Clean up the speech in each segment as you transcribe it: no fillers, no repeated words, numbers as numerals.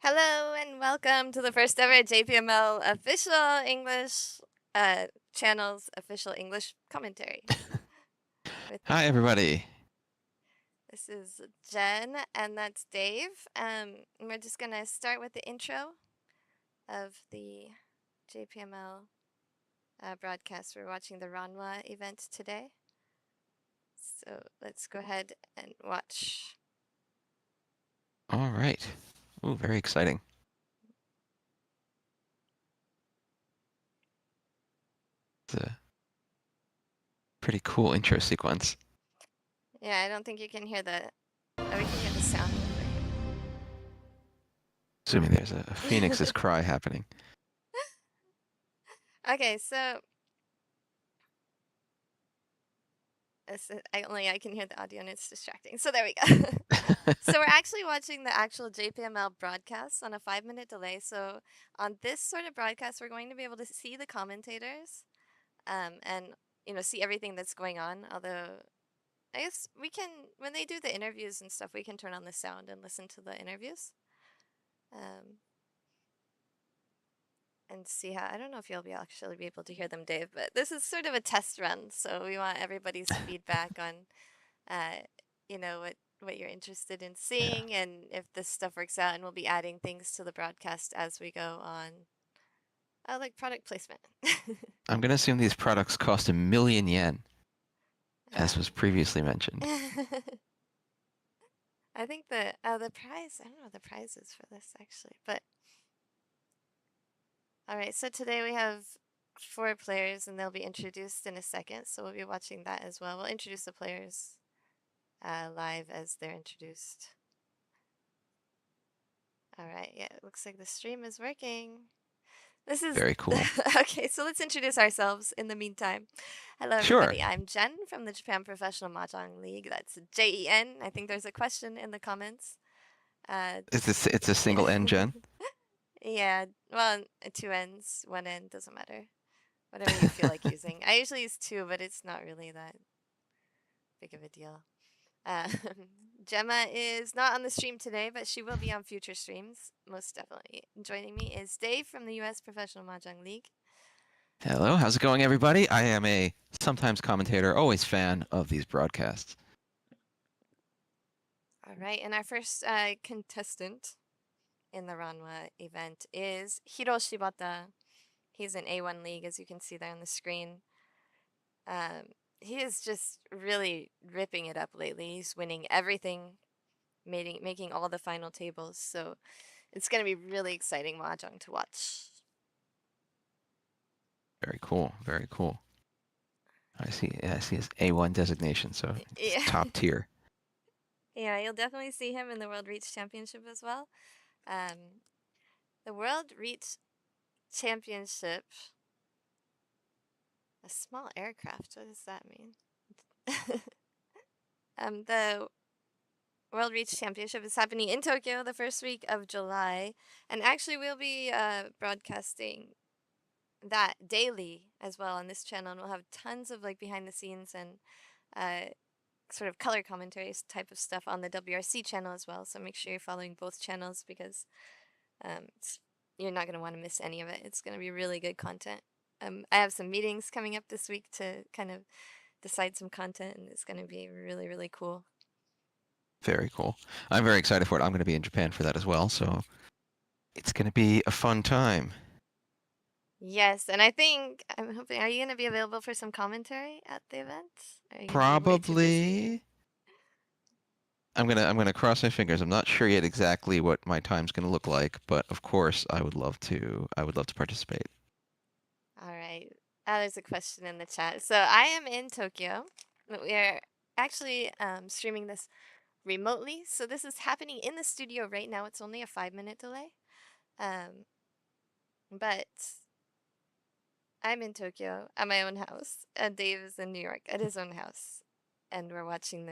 Hello and welcome to the first ever JPML official English channel's official English commentary. Hi, everybody. This is Jen and that's Dave. We're just gonna start with the intro of the JPML broadcast. We're watching the RANWA event today. So let's go ahead and watch. All right. Ooh, very exciting. It's a pretty cool intro sequence. Yeah, I don't think you can hear the... Oh, we can hear the sound over here. Assuming there's a phoenix's cry happening. Okay, so I can hear the audio and it's distracting. So there we go. So we're actually watching the actual JPML broadcast on a 5-minute delay. So on this sort of broadcast, we're going to be able to see the commentators, and see everything that's going on. Although I guess we can, when they do the interviews and stuff, we can turn on the sound and listen to the interviews. And see how, I don't know if you'll actually be able to hear them, Dave, but this is sort of a test run. So we want everybody's feedback on, what you're interested in seeing, Yeah. and if this stuff works out, and we'll be adding things to the broadcast as we go on. Like product placement. I'm going to assume these products cost 1,000,000 yen, as was previously mentioned. I think the prize, I don't know what the prize is for this actually, but all right, so today we have 4 players and they'll be introduced in a second, so we'll be watching that as well. We'll introduce the players live as they're introduced. All right, yeah, it looks like the stream is working. This is Very cool. okay, so let's introduce ourselves in the meantime. Hello, Sure. everybody. I'm Jen from the Japan Professional Mahjong League. That's Jen. I think there's a question in the comments. It's a single N, Jen? Yeah, well, 2 N's, 1 N, doesn't matter. Whatever you feel like using. I usually use 2, but it's not really that big of a deal. Gemma is not on the stream today, but she will be on future streams, most definitely. Joining me is Dave from the US Professional Mahjong League. Hello, how's it going, everybody? I am a sometimes commentator, always fan of these broadcasts. All right, and our first contestant in the RANWA event is HIRO Shibata. He's in A1 League, as you can see there on the screen. He is just really ripping it up lately. He's winning everything, making all the final tables. So it's going to be really exciting mahjong to watch. Very cool. Very cool. I see his A1 designation, so it's top tier. Yeah, you'll definitely see him in the World Riichi Championship as well. The World Riichi Championship, a small aircraft, what does that mean? The World Riichi Championship is happening in Tokyo the first week of July, and actually we'll be broadcasting that daily as well on this channel, and we'll have tons of like behind the scenes and sort of color commentaries type of stuff on the WRC channel as well. So make sure you're following both channels because you're not going to want to miss any of it. It's going to be really good content. I have some meetings coming up this week to kind of decide some content, and it's going to be really, really cool. Very cool. I'm very excited for it. I'm going to be in Japan for that as well, so it's going to be a fun time. Yes, and I'm hoping, are you going to be available for some commentary at the event? Or are you going to be way too busy? Probably. I'm gonna cross my fingers. I'm not sure yet exactly what my time's gonna look like, but of course I would love to participate. All right. There's a question in the chat. So I am in Tokyo. We are actually streaming this remotely. So this is happening in the studio right now. It's only a 5-minute delay. But I'm in Tokyo at my own house, and Dave is in New York at his own house. And we're watching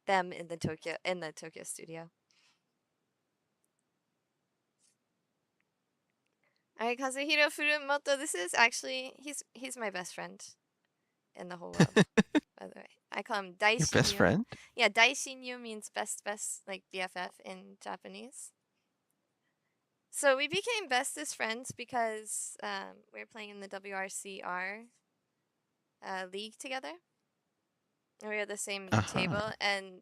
them in the Tokyo studio. All right, Kazuhiro Furumoto, this is actually, he's my best friend in the whole world, by the way. I call him Daishinyu. Your best friend? Yeah, Daishinyu means best, like BFF in Japanese. So we became bestest friends because we were playing in the WRCR league together. And we were the same Uh-huh. table, and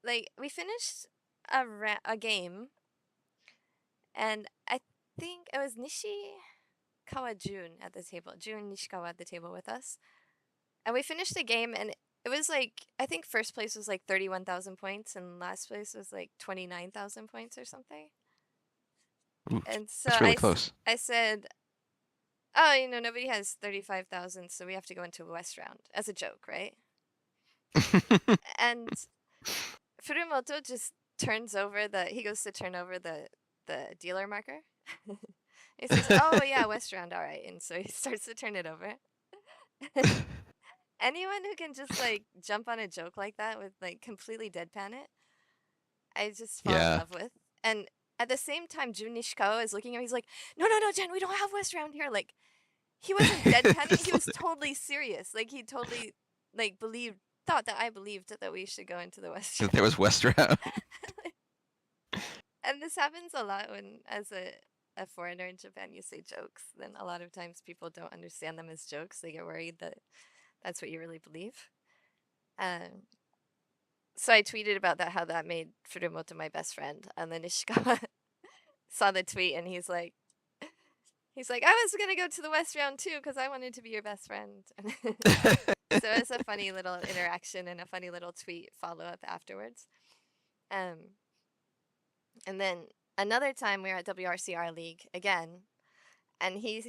like we finished a game, and I think it was Nishikawa Jun at the table, Jun Nishikawa at the table with us, and we finished the game, and it was like I think first place was like 31,000 points, and last place was like 29,000 points or something. Ooh, And so that's really close. I said, "Oh, nobody has 35,000, so we have to go into a West round," as a joke, right? And Furumoto just he goes to turn over the dealer marker. He says, "Oh yeah, West round, all right," and so he starts to turn it over. Anyone who can just like jump on a joke like that with like completely deadpan it, I just fall in Yeah. love with. And at the same time, Jun Nishikawa is looking at me. He's like, "No, no, no, Jen, we don't have West round here." Like he wasn't deadpanning. He It's was like- totally serious. Like he totally like thought that I believed that we should go into the West there round. was West Round. And this happens a lot when, as a foreigner in Japan, you say jokes. Then a lot of times people don't understand them as jokes. They get worried that that's what you really believe. Um, so I tweeted about that, how that made Furumoto my best friend. And then Ishikawa saw the tweet and he's like, I was gonna go to the West round too because I wanted to be your best friend. So it was a funny little interaction and a funny little tweet follow up afterwards. Um, and then another time we were at WRCR League again, and he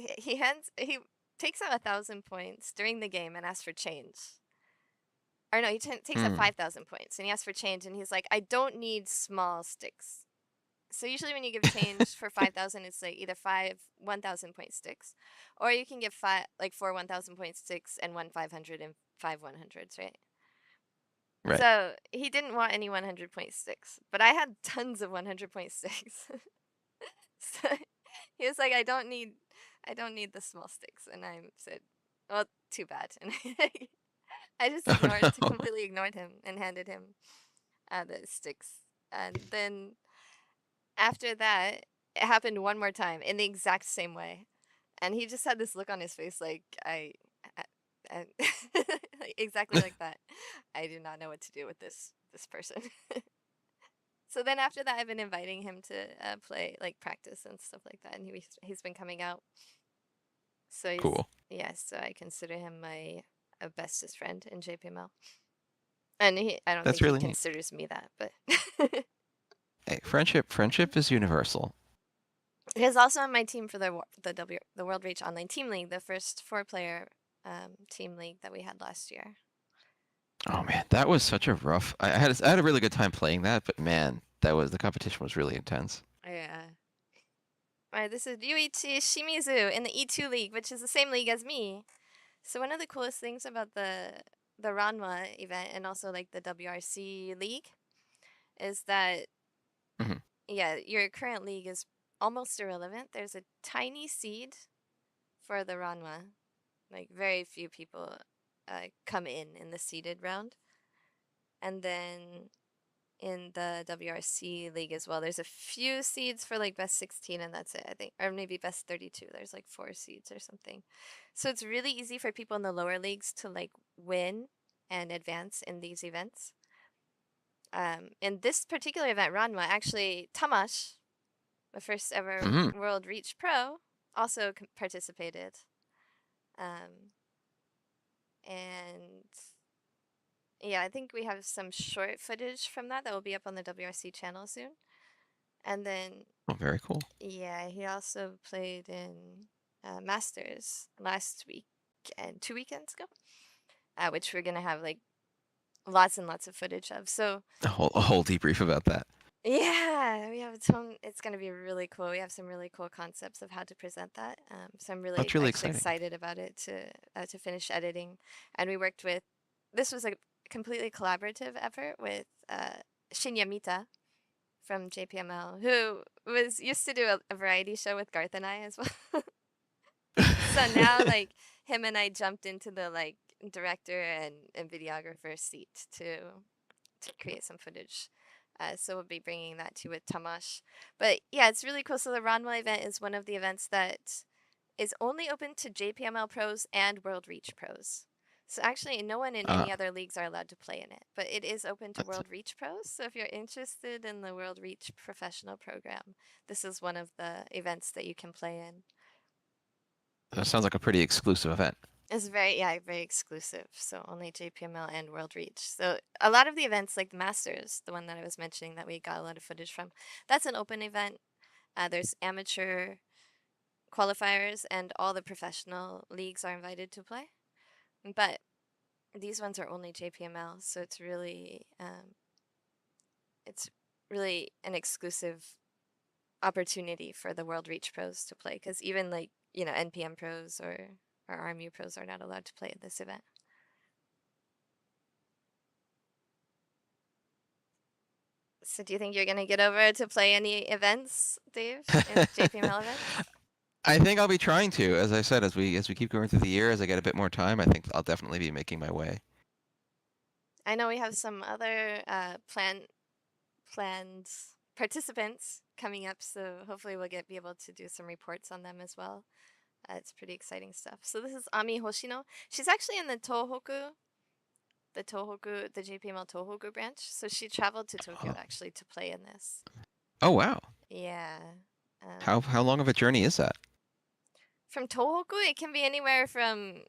takes out 1,000 points during the game and asks for change. Or no, he takes out Hmm. 5,000 points and he asks for change, and he's like, I don't need small sticks. So usually when you give change for 5,000, it's like either 1,000 point sticks, or you can give four 1,000 point sticks and one 500 and five 100s, right? Right. So he didn't want any 100 point sticks, but I had tons of 100 point sticks. So he was like, I don't need the small sticks, and I said, well, too bad, and I just Oh no. completely ignored him and handed him the sticks, and then after that, it happened one more time in the exact same way, and he just had this look on his face like I like, exactly like that. I do not know what to do with this person. So then after that, I've been inviting him to play, like practice and stuff like that, and he's been coming out. So Cool. so I consider him my bestest friend in JPML, and I don't That's think he really neat. considers me that, but Hey, friendship is universal. he's also on my team for the World Riichi Online Team League, the first 4-player team league that we had last year. Oh man, that was such a rough. I had a really good time playing that, but man, the competition was really intense. Yeah. Alright, this is Ryuichi Shimizu in the E2 League, which is the same league as me. So one of the coolest things about the RANWA event and also like the WRC League is that Mhm. yeah, your current league is almost irrelevant. There's a tiny seed for the RANWA. Like very few people come in the seeded round. And then in the WRC league as well, there's a few seeds for like best 16, and that's it, I think. Or maybe best 32. There's like 4 seeds or something. So it's really easy for people in the lower leagues to like win and advance in these events. In this particular event, Ranma, actually, Tamash, the first ever Mhm. World Riichi Pro, also participated. Um, and yeah, I think we have some short footage from that will be up on the WRC channel soon. And then, Oh, very cool. yeah, he also played in Masters last week and 2 weekends ago, which we're going to have like lots and lots of footage of. So, A whole debrief about that. yeah, we have it's going to be really cool. We have some really cool concepts of how to present that. So I'm really That's really actually exciting. excited about it to finish editing. And we worked with this was a completely collaborative effort with Shinya Mita from JPML, who was used to do a variety show with Garth and I as well. So now like him and I jumped into the like director and videographer seat to create some footage So we'll be bringing that to you with Tamash. But yeah, it's really cool. So the RANWA event is one of the events that is only open to JPML pros and World Riichi Pros. So actually, no one in Uh, any other leagues are allowed to play in it, but it is open to that's, World Riichi Pros. So if you're interested in the World Riichi Professional program, this is one of the events that you can play in. that sounds like a pretty exclusive event. It's very, yeah, very exclusive. So only JPML and World Riichi. So a lot of the events, like the Masters, the one that I was mentioning that we got a lot of footage from, that's an open event. There's amateur qualifiers, and all the professional leagues are invited to play. But these ones are only JPML, so it's really an exclusive opportunity for the World Riichi Pros to play, because even like NPM pros or RMU pros are not allowed to play at this event. So do you think you're gonna get over to play any events, Dave, in JPML events? I think I'll be trying to, as I said, as we keep going through the year, as I get a bit more time, I think I'll definitely be making my way. I know we have some other planned participants coming up, so hopefully we'll be able to do some reports on them as well. It's pretty exciting stuff. So this is Ami Hoshino. She's actually in the JPML Tohoku branch. So she traveled to Tokyo Oh, actually to play in this. oh wow. Yeah. How long of a journey is that? From Tohoku, it can be anywhere from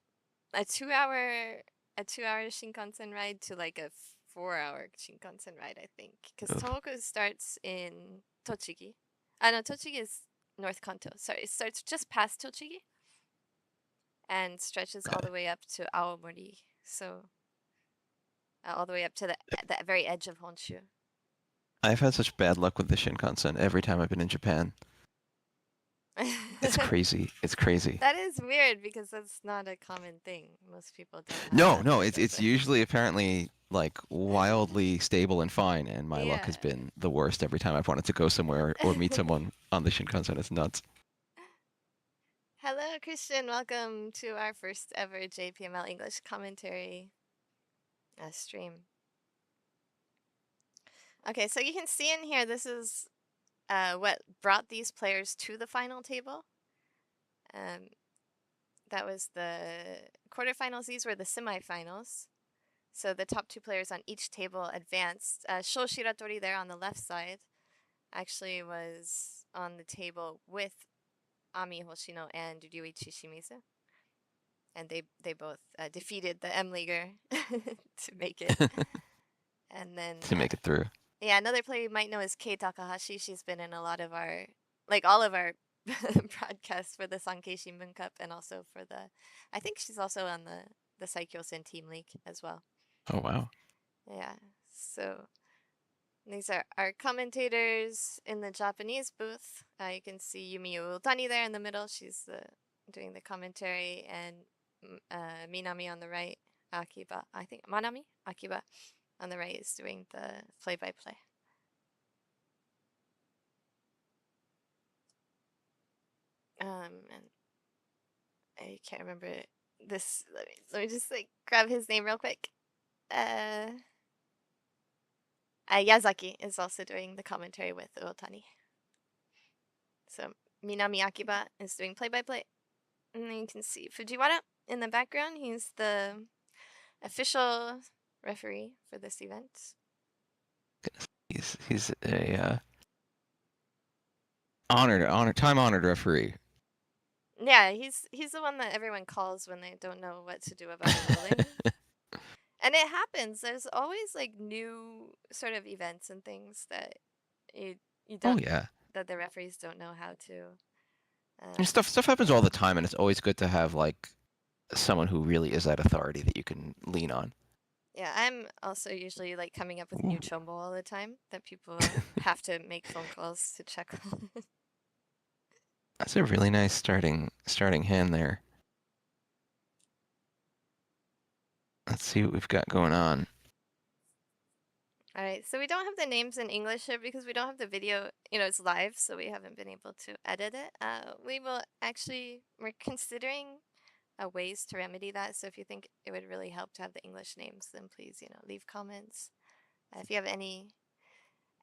a 2 hour Shinkansen ride to like a 4 hour Shinkansen ride, I think. Because Oof. Tohoku starts in Tochigi. No, Tochigi is North Kanto. Sorry, it starts just past Tochigi and stretches all Okay. the way up to Aomori. So all the way up to the very edge of Honshu. I've had such bad luck with the Shinkansen every time I've been in Japan. It's crazy. It's crazy. That is weird because that's not a common thing. Most people don't have No, that no, luck, it's I it's think. usually apparently like wildly stable and fine, and my luck Yeah. has been the worst every time I've wanted to go somewhere or meet someone on the Shinkansen. It's nuts. Hello, Christian. Welcome to our first ever JPML English commentary stream. Okay, so you can see in here, this is what brought these players to the final table. Um, that was the quarterfinals. These were the semifinals. So the top two players on each table advanced. Sho Shiratori there on the left side actually was on the table with Ami Hoshino and Ryuichi Shimizu. And they both defeated the M Leaguer to make it. And then, To make it through. yeah, another player you might know is Kei Takahashi. She's been in a lot of our, like all of our broadcasts for the Sankei Shimbun Cup and also for I think she's also on the Saikyosen Team League as well. Oh wow. Yeah, so these are our commentators in the Japanese booth. You can see Yumi Utani there in the middle. She's doing the commentary, and Minami on the right. Akiba, I think Manami Akiba on the right is doing the play-by-play. And I can't remember this. Let me just like grab his name real quick. Uh, Yazaki is also doing the commentary with Otani. So Minami Akiba is doing play-by-play. And then you can see Fujiwara in the background. He's the official referee for this event. He's a time honored referee. Yeah, he's the one that everyone calls when they don't know what to do about a ruling. And it happens. There's always like new sort of events and things that you you Oh don't yeah. that the referees don't know how to. And Um, stuff happens all the time, and it's always good to have like someone who really is that authority that you can lean on. yeah, I'm also usually like coming up with Ooh. new chombo all the time that people have to make phone calls to check on. That's a really nice starting hand there. Let's see what we've got going on. All right, so we don't have the names in English here because we don't have the video. It's live, so we haven't been able to edit it. We're considering ways to remedy that. So if you think it would really help to have the English names, then please, leave comments. If you have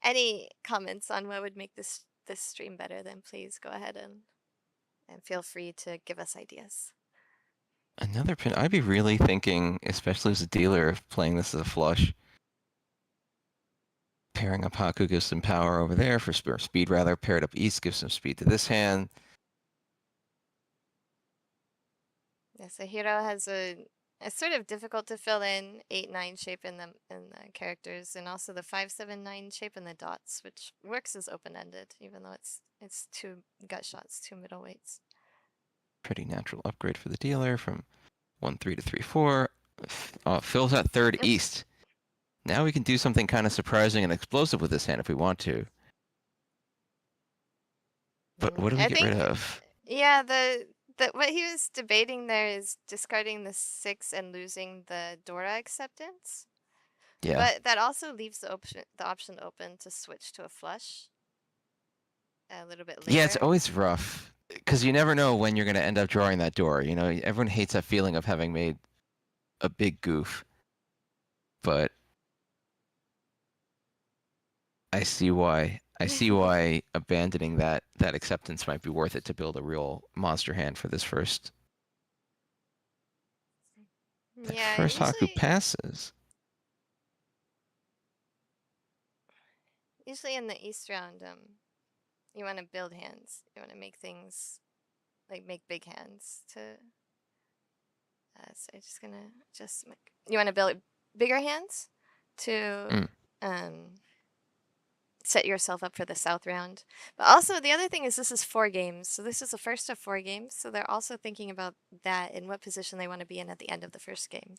any comments on what would make this stream better, then please go ahead and feel free to give us ideas. Another pin. I'd be really thinking, especially as a dealer, of playing this as a flush. Pairing up Haku gives some power over there for speed, rather. Paired up East gives some speed to this hand. Yeah, so Hiro has a sort of difficult to fill in 8-9 shape in the characters, and also the 5-7-9 shape in the dots, which works as open-ended, even though it's 2 gut shots, 2 middleweights. Pretty natural upgrade for the dealer from 1-3 to 3-4. Fills out third East. Now we can do something kind of surprising and explosive with this hand if we want to. But what do we I get think, rid of? yeah, the what he was debating there is discarding the 6 and losing the Dora acceptance. Yeah. But that also leaves the option open to switch to a flush a little bit later. Yeah, it's always rough because you never know when you're going to end up drawing that door. You know, everyone hates that feeling of having made a big goof. But I see why. I see why abandoning that acceptance might be worth it to build a real monster hand for this first. That Yeah, first Haku passes. Usually in the East round, you want to build hands. You want to make things, like make big hands to. So I'm just gonna you want to build bigger hands to set yourself up for the South round. But also the other thing is this is 4 games, so this is the first of 4 games. So they're also thinking about that and what position they want to be in at the end of the first game.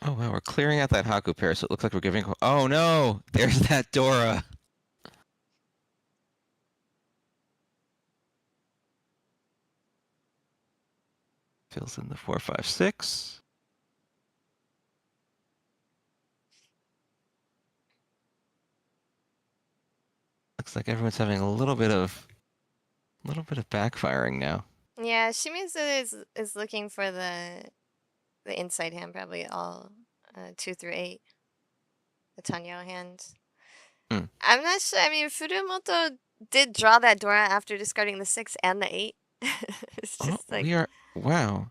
Oh wow, we're clearing out that Haku pair, so it looks like we're giving. Oh no, there's that Dora. Fills in the 4-5-6. Looks like everyone's having a little bit of backfiring now. Yeah, Shimizu is looking for the inside hand, probably all 2 through 8. The Tanyo hand. I'm not sure. I mean, Furumoto did draw that Dora after discarding the 6 and the 8. It's just like. We are. Wow.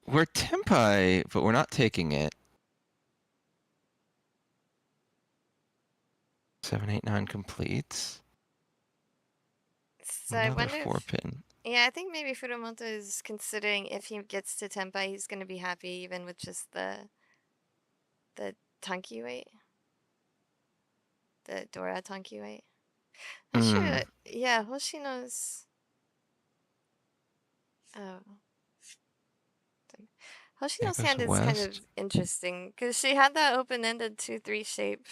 We're Tempai, but we're not taking it. 7, 8, 9 completes. So Another I wonder 4-pin. Yeah, I think maybe Furumoto is considering if he gets to Tempai, he's going to be happy even with just the Tanki weight. The Dora Tanki weight. Not sure. Yeah, Hoshino's. Oh. Hoshino's hand is kind of interesting because she had that open-ended 2-3 shape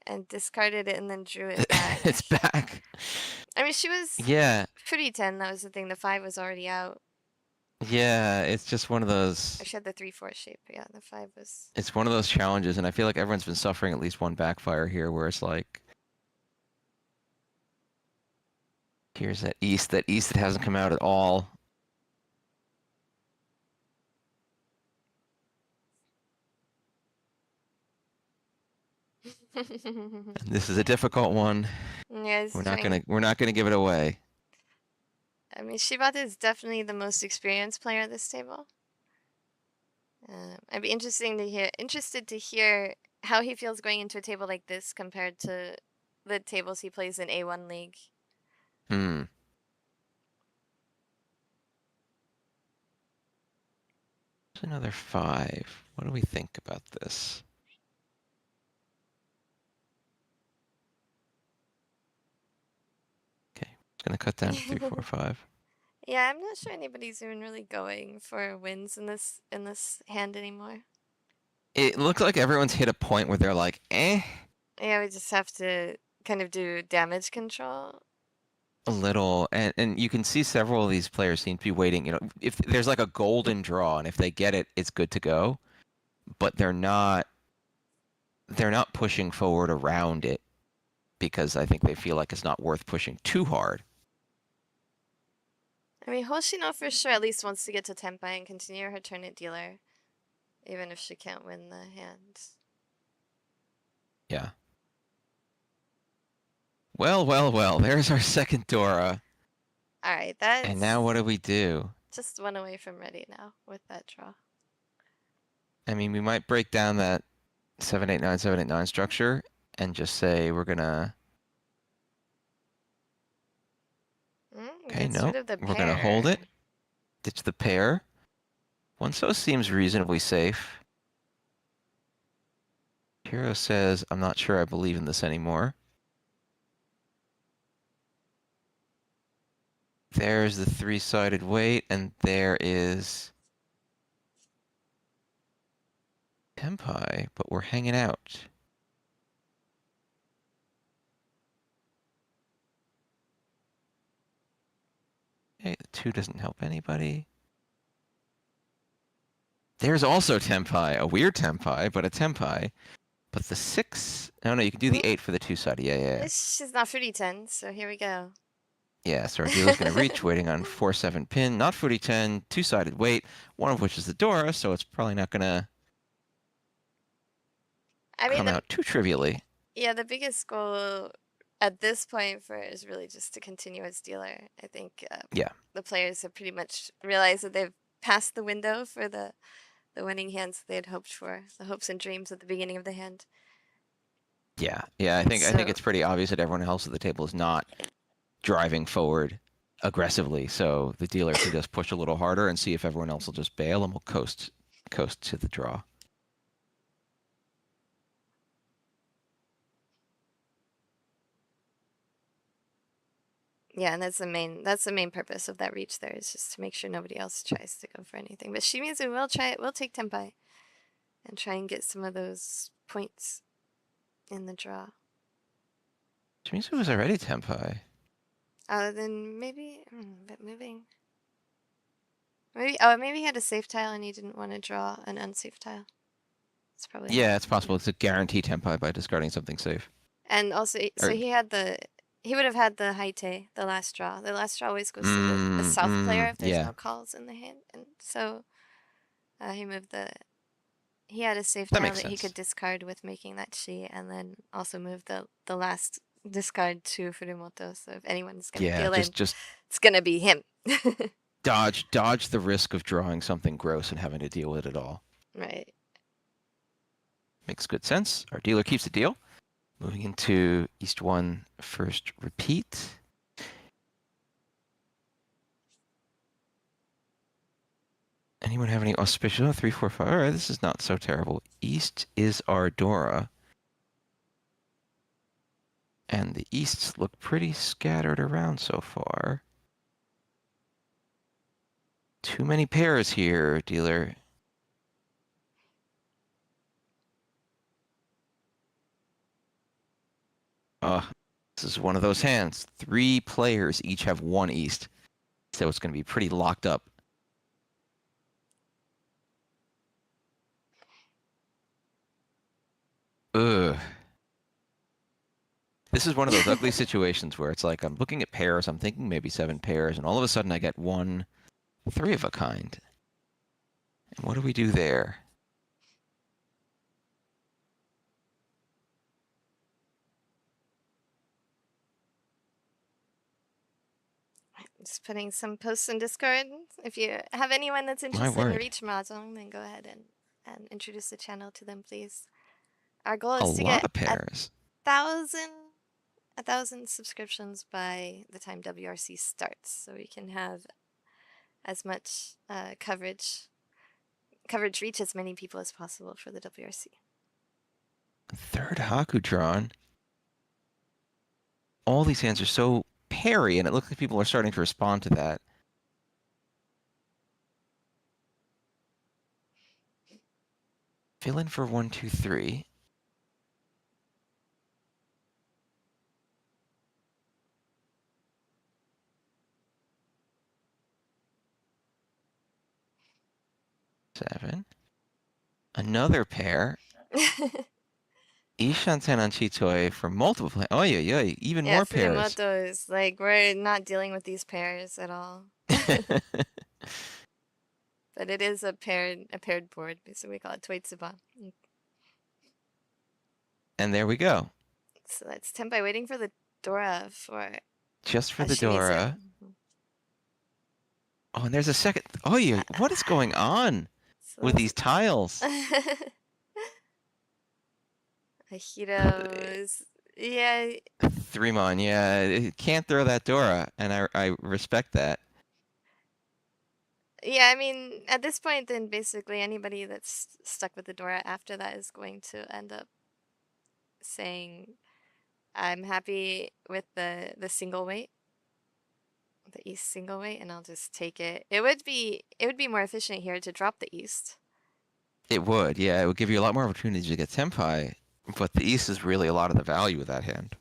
and discarded it and then drew it back. It's back. I mean, she was pretty 10. That was the thing. The 5 was already out. Yeah, it's just one of those. She had the 3-4 shape. Yeah, the 5 was. It's one of those challenges, and I feel like everyone's been suffering at least one backfire here, where it's like, here's that East that hasn't come out at all. And this is a difficult one. Yeah, we're not gonna give it away. I mean, Shibata is definitely the most experienced player at this table. I'd be interested to hear how he feels going into a table like this compared to the tables he plays in A1 League. Another 5. What do we think about this? Okay, it's gonna cut down to 3, 4, 5. Yeah, I'm not sure anybody's even really going for wins in this hand anymore. It looks like everyone's hit a point where they're like, eh. Yeah, we just have to kind of do damage control. A little, and you can see several of these players seem to be waiting. You know, if there's like a golden draw, and if they get it, it's good to go. But they're not pushing forward around it because I think they feel like it's not worth pushing too hard. I mean, Hoshino for sure at least wants to get to Tempai and continue her turn at dealer, even if she can't win the hand. Yeah. Well, well, well. There's our second Dora. All right, And now that's what do we do? just one away from ready now with that draw. I mean, we might break down that 789, 789 structure and just say we're gonna. Okay, Gets rid no. of the We're gonna hold pair. it. Ditch the pair. One so seems reasonably safe. Hiro says, I'm not sure I believe in this anymore. There's the three-sided weight, and there is Tempai, but we're hanging out. Okay, the 2 doesn't help anybody. There's also Tempai, a weird Tempai, but a Tempai. But the 6, no, you can do the 8 for the two-sided. Yeah. She's not fruity 10, so here we go. Yeah, so our dealer's going to reach, waiting on 4-7 pin, not fruity 10, two-sided weight, one of which is the Dora, so it's probably not going to I mean, come out too trivially. the biggest goal at this point for it is really just to continue as dealer. I think Yeah. the players have pretty much realized that they've passed the window for the winning hands they had hoped for, the hopes and dreams at the beginning of the hand. Yeah, I think it's pretty obvious that everyone else at the table is not driving forward aggressively. So the dealer can just push a little harder and see if everyone else will just bail, and we'll coast to the draw. Yeah, and that's the main purpose of that reach there, is just to make sure nobody else tries to go for anything. But Shimizu will take Tempai and try and get some of those points in the draw. Shimizu was already Tempai. Then maybe, but moving. Maybe he had a safe tile and he didn't want to draw an unsafe tile. It's probably It's possible. It's a guarantee Tempai by discarding something safe. And also, so Or, he would have had the Haite, the last draw. The last draw always goes to the south player if there's no calls in the hand, and so he moved he had a safe tile that he could discard with making that chi, and then also move the last discard to Furumoto. So if anyone's gonna deal in, it's gonna be him. dodge the risk of drawing something gross and having to deal with it at all. Right. Makes good sense. Our dealer keeps the deal. Moving into East 1 first repeat. Anyone have any auspicious? 3, 4, 5. All right, this is not so terrible. East is our Dora. And the Easts look pretty scattered around so far. Too many pairs here, dealer. This is one of those hands. 3 players each have 1 East. So it's going to be pretty locked up. Ugh. This is one of those ugly situations where it's like I'm looking at pairs, I'm thinking maybe 7 pairs, and all of a sudden I get 1 3 of a kind. And what do we do there? Just putting some posts in Discord. If you have anyone that's interested in Reach Mahjong, then go ahead and introduce the channel to them, please. Our goal is to get pairs. 1,000 subscriptions by the time WRC starts, so we can have as much coverage reach as many people as possible for the WRC. Third Haku drawn. All these hands are so parry, and it looks like people are starting to respond to that. Fill in for 1, 2, 3. Seven. Another pair. Ishanten on Chitoi for multiple players. Oh, yeah, even more pairs. Furumoto is like, we're not dealing with these pairs at all. But it is a paired board, so we call it Toitsuba. And there we go. So that's Tempai waiting for the Dora for Just for the Shimizu. Dora. Oh, and there's a second. Oh, yeah. What is going on with So these tiles? HIRO's, yeah, 3-mon, yeah. It can't throw that Dora, and I respect that. yeah. I mean, at this point, then basically anybody that's stuck with the Dora after that is going to end up saying, "I'm happy with the single weight, the East single weight, and I'll just take it." It would be more efficient here to drop the East. It would, yeah. It would give you a lot more opportunity to get Senpai, but the East is really a lot of the value of that hand.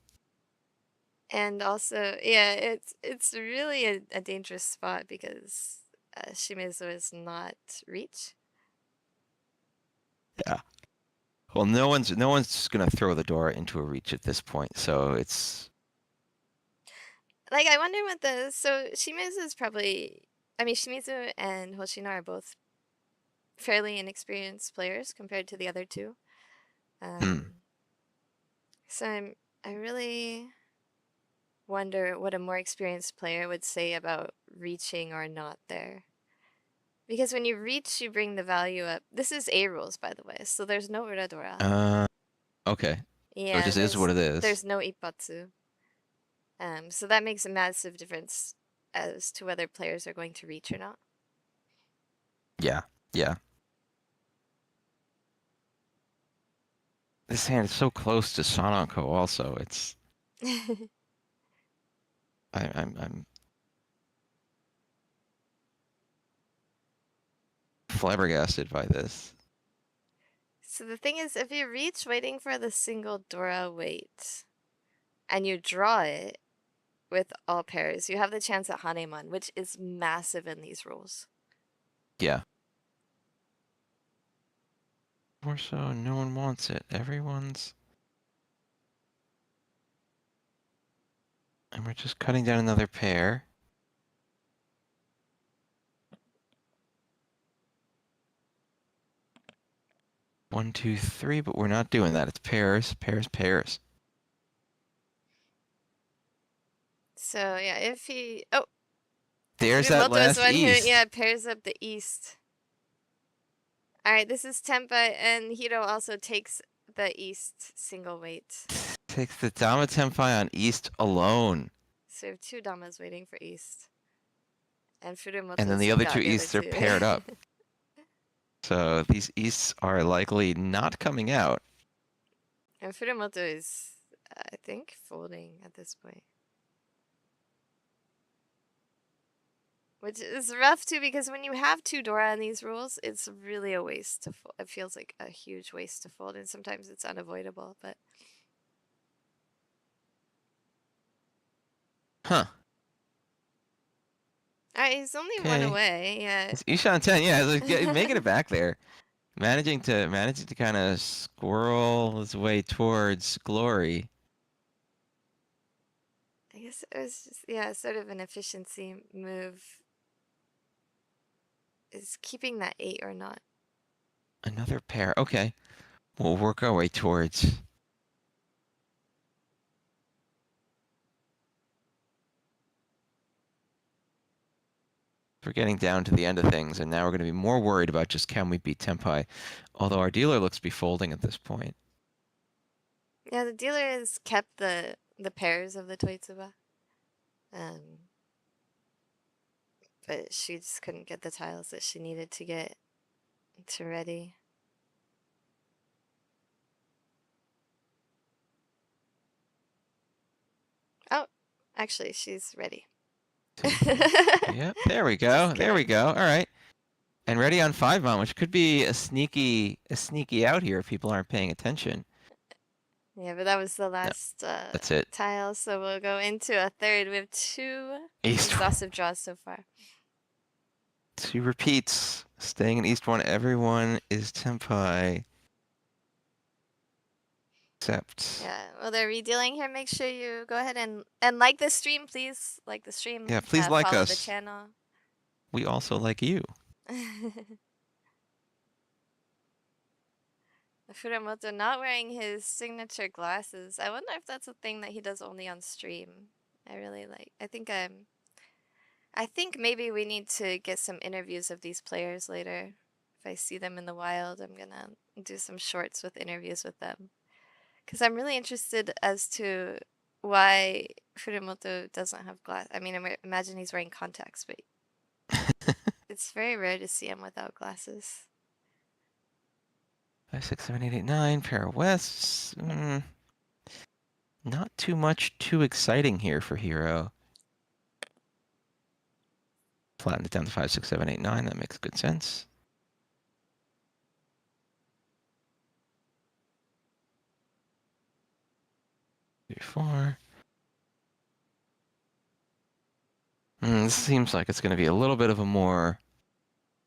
And also, yeah, it's really a dangerous spot because Shimizu is not reach. Yeah. Well, no one's just gonna throw the Dora into a reach at this point, so it's Like, I wonder what so Shimizu is probably, I mean, Shimizu and Hoshino are both fairly inexperienced players compared to the other two. hmm. So I really wonder what a more experienced player would say about reaching or not there. Because when you reach, you bring the value up. This is A rules, by the way, so there's no Uradora. Okay. So it Yeah, just is what it is. there's no Ippatsu. So that makes a massive difference as to whether players are going to reach or not. Yeah. Yeah. This hand is so close to Sanako also. It's I'm flabbergasted by this. So the thing is, if you reach waiting for the single Dora wait, and you draw it with all pairs, you have the chance at Hanemon, which is massive in these rules. Yeah. More so, no one wants it. Everyone's. And we're just cutting down another pair. One, two, three, but we're not doing that. It's pairs, pairs, pairs. So yeah, if he There's that Furumoto is the last one who east. pairs up the east. All right, this is Tempa, and Hiro also takes the east single weight. Takes the Dama Tenpai on east alone. So we have two Damas waiting for east, and And then Furumoto's the other two got the other easts are two. paired up. So these easts are likely not coming out. And Furumoto is, I think, folding at this point. Which is rough too, because when you have two Dora in these rules, it's really a waste to fold. It feels like a huge waste to fold, and sometimes it's unavoidable, but. Huh. Alright, he's only one Okay. away, yeah. It's Ishan 10, yeah, it's like making it back there. Managing to kind of squirrel his way towards glory. I guess it was just, yeah, sort of an efficiency move. Is keeping that 8 or not? Another pair. Okay. We'll work our way towards. We're getting down to the end of things, and now we're going to be more worried about just can we beat Tenpai. Although our dealer looks to be folding at this point. Yeah, the dealer has kept the pairs of the Toitsuba. But she just couldn't get the tiles that she needed to get to ready. Oh, actually, she's ready. Yep, there we go. There we go. All right. And ready on 5-mon, which could be a sneaky out here if people aren't paying attention. Yeah, but that was the No, last that's it. tile, so we'll go into a third. We have two East exhaustive draws so far. 2 repeats. Staying in East 1, everyone is Tenpai. Except. Yeah, well, they're redealing here. Make sure you go ahead and like the stream, please. Like the stream. Yeah, please like follow us. the channel. We also like you. Furumoto not wearing his signature glasses. I wonder if that's a thing that he does only on stream. I really like. I think maybe we need to get some interviews of these players later. If I see them in the wild, I'm gonna do some shorts with interviews with them. Because I'm really interested as to why Furumoto doesn't have glass. I mean, imagine he's wearing contacts, but it's very rare to see him without glasses. 5, 6, 7, 8, 8, 9. Pair of Wests. Not too much too exciting here for HIRO. Flatten it down to 5, 6, 7, 8, 9. That makes good sense. Three, 4. This seems like it's going to be a little bit of a more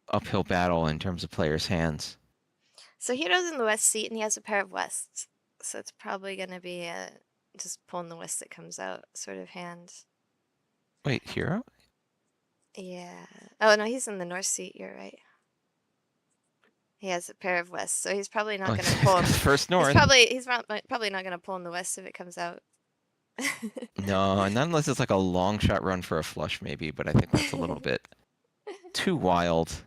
uphill battle in terms of players' hands. So Hiro's in the west seat and he has a pair of wests. So it's probably going to be a just pulling the west that comes out sort of hand. Wait, HIRO? Yeah. Oh, no, he's in the north seat. You're right. He has a pair of wests, so he's probably not going to pull him. First north. He's probably not going to pull in the west if it comes out. No, not unless it's like a long shot run for a flush, maybe. But I think that's a little bit too wild,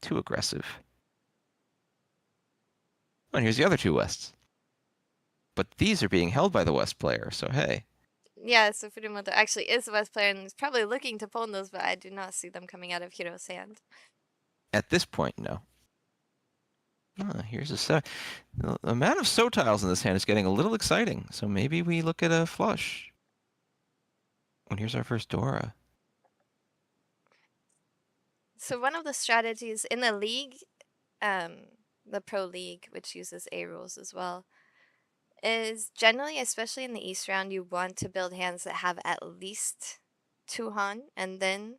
too aggressive. Oh, and here's the other two wests. But these are being held by the west player, so hey. Yeah, so Furumoto actually is the west player and is probably looking to pull in those, but I do not see them coming out of Hiro's hand. At this point, no. Here's a set. The amount of so tiles in this hand is getting a little exciting, so maybe we look at a flush. And here's our first Dora. So one of the strategies in the league, the pro league, which uses A rules as well, is generally, especially in the East round, you want to build hands that have at least 2 Han and then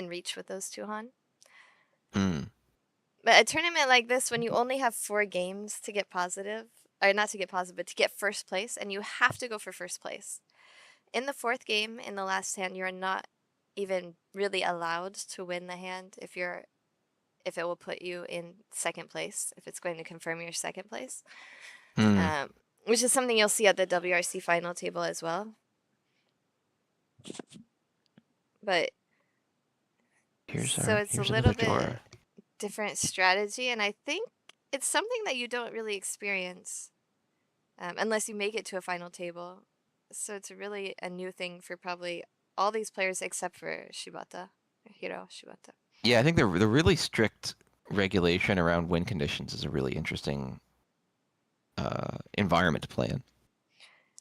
reach with those 2 Han. But a tournament like this, when you only have 4 games to get positive, or not to get positive, but to get first place, and you have to go for first place. In the 4th game, in the last hand, you're not even really allowed to win the hand if it will put you in 2nd place, if it's going to confirm your 2nd place. Which is something you'll see at the WRC final table as well. But here's it's a little bit different strategy, and I think it's something that you don't really experience unless you make it to a final table. So it's really a new thing for probably all these players except for Shibata, HIRO Shibata. Yeah, I think the really strict regulation around win conditions is a really interesting environment to play in.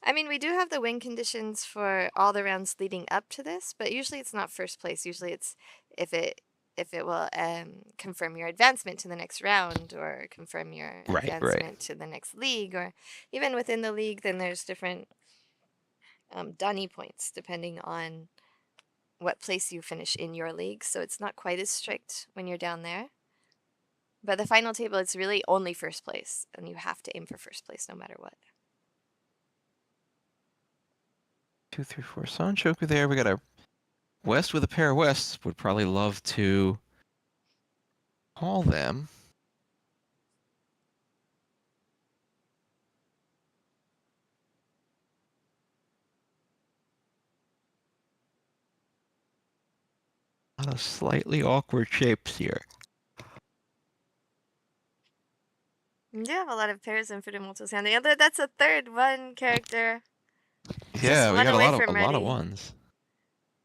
I mean, we do have the win conditions for all the rounds leading up to this, but usually it's not first place. Usually it's if it will confirm your advancement to the next round or confirm your advancement to the next league, or even within the league, then there's different Dunny points depending on what place you finish in your league. So it's not quite as strict when you're down there. But the final table, it's really only first place, and you have to aim for first place no matter what. 2, 3, 4 Sanchoku there. We got a west with a pair of wests. Would probably love to haul them. A lot of slightly awkward shapes here. You do have a lot of pairs in Furumoto's hand. That's a third one character. Yeah, we got a lot of ones.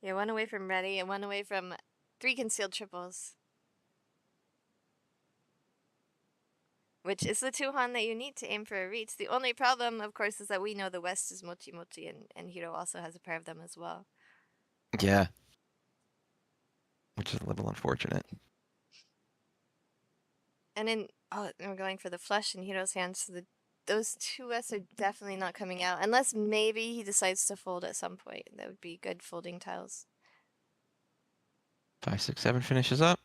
Yeah, 1 away from ready and 1 away from 3 concealed triples. Which is the 2 Han that you need to aim for a reach. The only problem, of course, is that we know the West is Mochi Mochi, and HIRO also has a pair of them as well. Yeah. Which is a little unfortunate. And we're going for the flush in HIRO's hand, so those 2 Wests are definitely not coming out, unless maybe he decides to fold at some point. That would be good folding tiles. 5, 6, 7 finishes up.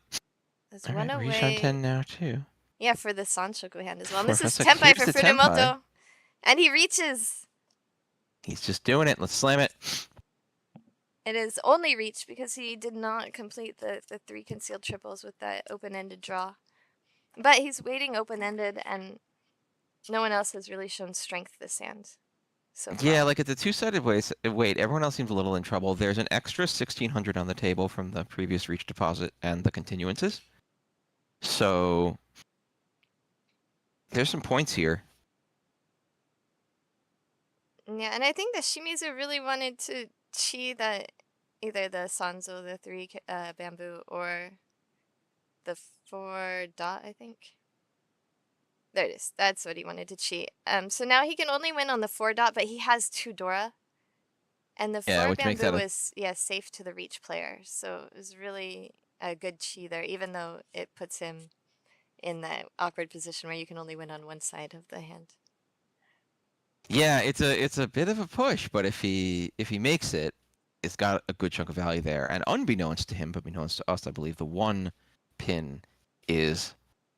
There's 1 away. Reach on 10 now, too. Yeah, for the Sanchoku hand as well. And this is Tenpai for Furumoto. And he reaches. He's just doing it. Let's slam it. It is only reach because he did not complete the 3 concealed triples with that open-ended draw. But he's waiting open-ended, and no one else has really shown strength this hand so far. Yeah, like it's a two-sided weight. Everyone else seems a little in trouble. There's an extra 1,600 on the table from the previous reach deposit and the continuances. So there's some points here. Yeah, and I think that Shimizu really wanted to chi that either the Sanzo, the 3 bamboo, or the 4 dot, I think. There it is. That's what he wanted to cheat. So now he can only win on the 4 dot, but he has 2 Dora. And the Yeah, 4 which makes that bamboo a was, safe to the reach player. So it was really a good chi there, even though it puts him in that awkward position where you can only win on one side of the hand. yeah, it's a bit of a push, but if he makes it, it's got a good chunk of value there. And unbeknownst to him, but beknownst to us, I believe the one pin is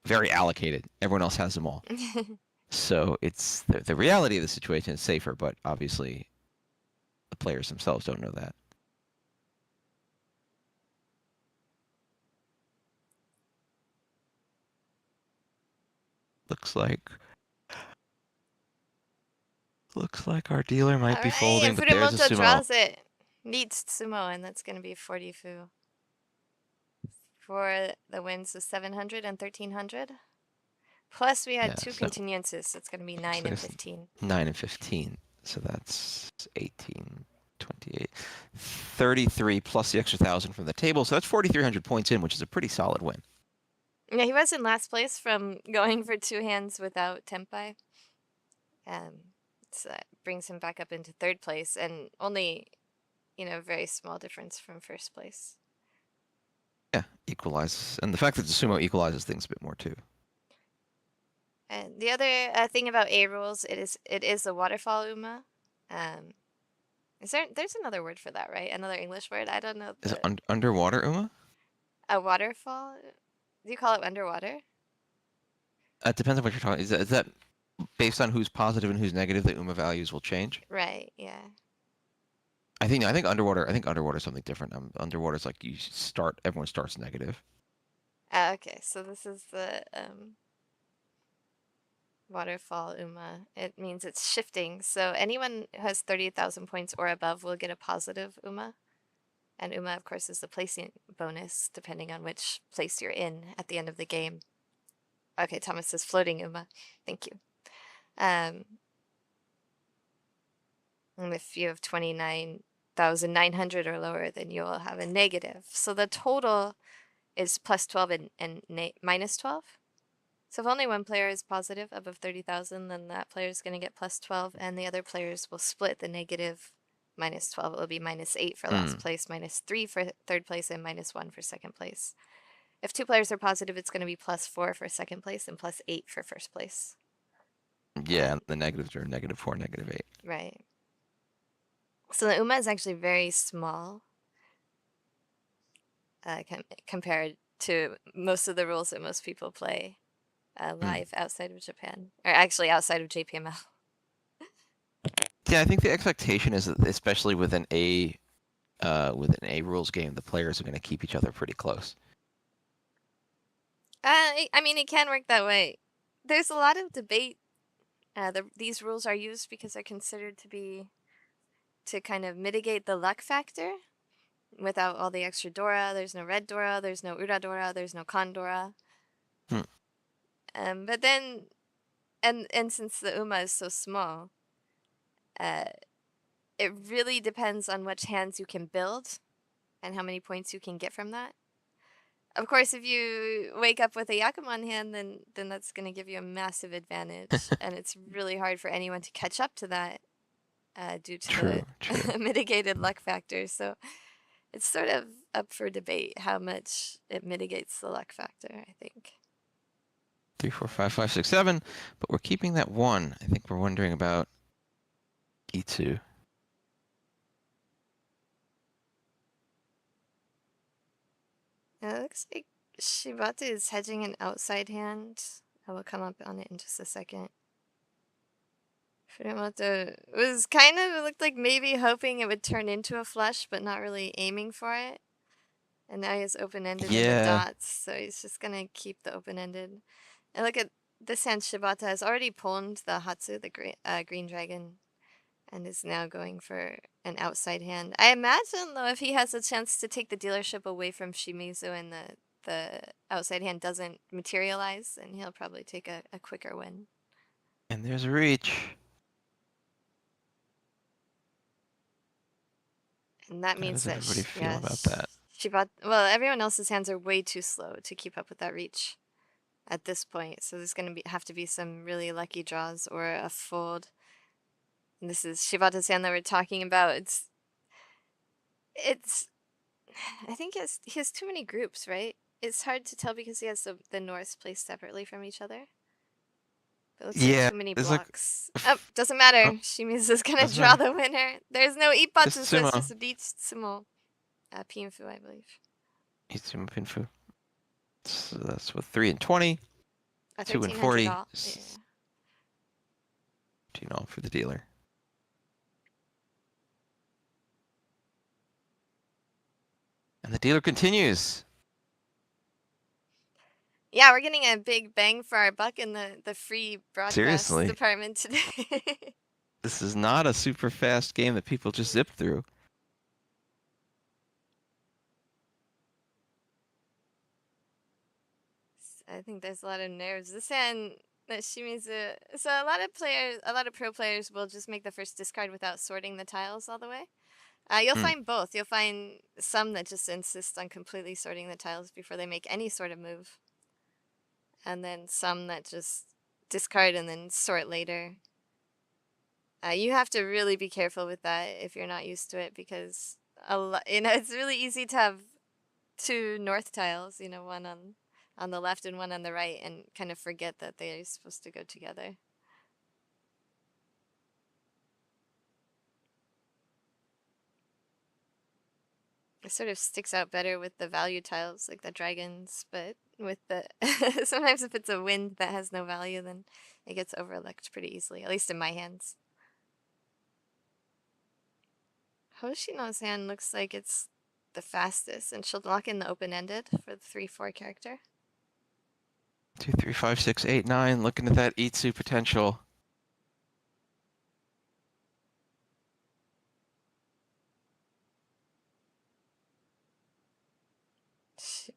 very allocated. Everyone else has them all. So it's the reality of the situation is safer, but obviously the players themselves don't know that. Looks like our dealer might be Alright, folding, and but there's a Furumoto sumo. draws it. Needs sumo, and that's going to be 40 fu. For the wins of 700 and 1300. Plus, we had Yeah, 2 so continuances, so it's going to be 9 like and 15. 9 and 15. So that's 18, 28, 33 plus the extra 1,000 from the table. So that's 4,300 points in, which is a pretty solid win. Yeah, he was in last place from going for 2 hands without Tempai. So that brings him back up into 3rd place, and only, a very small difference from 1st place. Yeah, equalizes. And the fact that the sumo equalizes things a bit more too. And the other thing about A rules, it is a waterfall uma. There's another word for that, right? Another English word? I don't know. Is it underwater Uma? A waterfall? Do you call it underwater? It depends on what you're talking. Is that based on who's positive and who's negative? The Uma values will change. Right. Yeah. I think underwater. I think underwater is something different. Underwater is like everyone starts negative. Okay. So this is the waterfall uma. It means it's shifting. So anyone who has 30,000 points or above will get a positive uma. And uma, of course, is the placing bonus, depending on which place you're in at the end of the game. Okay, Thomas says floating uma. Thank you. And if you have 29,900 or lower, then you will have a negative. So the total is plus 12 and minus 12. So if only one player is positive above 30,000, then that player is going to get plus 12, and the other players will split the negative minus 12. It will be minus 8 for last place, minus 3 for 3rd place, and minus 1 for 2nd place. If 2 players are positive, it's going to be plus 4 for 2nd place and plus 8 for 1st place. Yeah, the negatives are -4, -8. Right. So the uma is actually very small compared to most of the rules that most people play live outside of Japan, or actually outside of JPML. Yeah, I think the expectation is that, especially with an A rules game, the players are going to keep each other pretty close. I mean, it can work that way. There's a lot of debate. These rules are used because they're considered to kind of mitigate the luck factor. Without all the extra Dora, there's no red Dora, there's no Ura Dora, there's no Con Dora. But then, and since the Uma is so small, it really depends on which hands you can build and how many points you can get from that. Of course, if you wake up with a Yakuman hand, then that's going to give you a massive advantage, and it's really hard for anyone to catch up to that due to the mitigated luck factor. So it's sort of up for debate how much it mitigates the luck factor, I think. 3, 4, 5, 5, 6, 7, but we're keeping that 1. I think we're wondering about E2. It looks like Shibata is hedging an outside hand. I will come up on it in just a second. Furumoto was kind of, it looked like maybe hoping it would turn into a flush, but not really aiming for it. And now he has open-ended in the Yeah. dots, so he's just gonna keep the open-ended. And look at this hand, Shibata has already pawned the Hatsu, the green dragon, and is now going for an outside hand. I imagine, though, if he has a chance to take the dealership away from Shimizu and the outside hand doesn't materialize, then he'll probably take a quicker win. And there's a reach. And that How means does that, everybody feel yeah, about that? Shibata, well, everyone else's hands are way too slow to keep up with that reach at this point. So there's going to have to be some really lucky draws or a fold. And this is Shibata's hand that we're talking about. It's I think he has too many groups, right? It's hard to tell because he has the north placed separately from each other. But it looks like Yeah, too many there's like, blocks. Oh, doesn't matter. oh, Shimizu's gonna doesn't draw matter. the winner. There's no Just ippatsu, so it's sumo. just a sumo. Pinfu, I believe. Sumo pinfu. So that's with 3 and 20, 2 and 1300 40. all. Yeah. 2 all for the dealer. And the dealer continues. Yeah, we're getting a big bang for our buck in the free broadcast Seriously, department today. this is not a super fast game that people just zip through. I think there's a lot of nerves. This hand that Shimizu. So a lot of players, a lot of pro players will just make the first discard without sorting the tiles all the way. You'll find both. You'll find some that just insist on completely sorting the tiles before they make any sort of move. And then some that just discard and then sort later. You have to really be careful with that if you're not used to it because it's really easy to have two north tiles, one on the left and one on the right, and kind of forget that they're supposed to go together. It sort of sticks out better with the value tiles, like the dragons, but with the sometimes if it's a wind that has no value, then it gets overlooked pretty easily, at least in my hands. Hoshino's hand looks like it's the fastest, and she'll lock in the open-ended for the 3/4 character. 2, 3, 5, 6, 8, 9. Looking at that Itsu potential.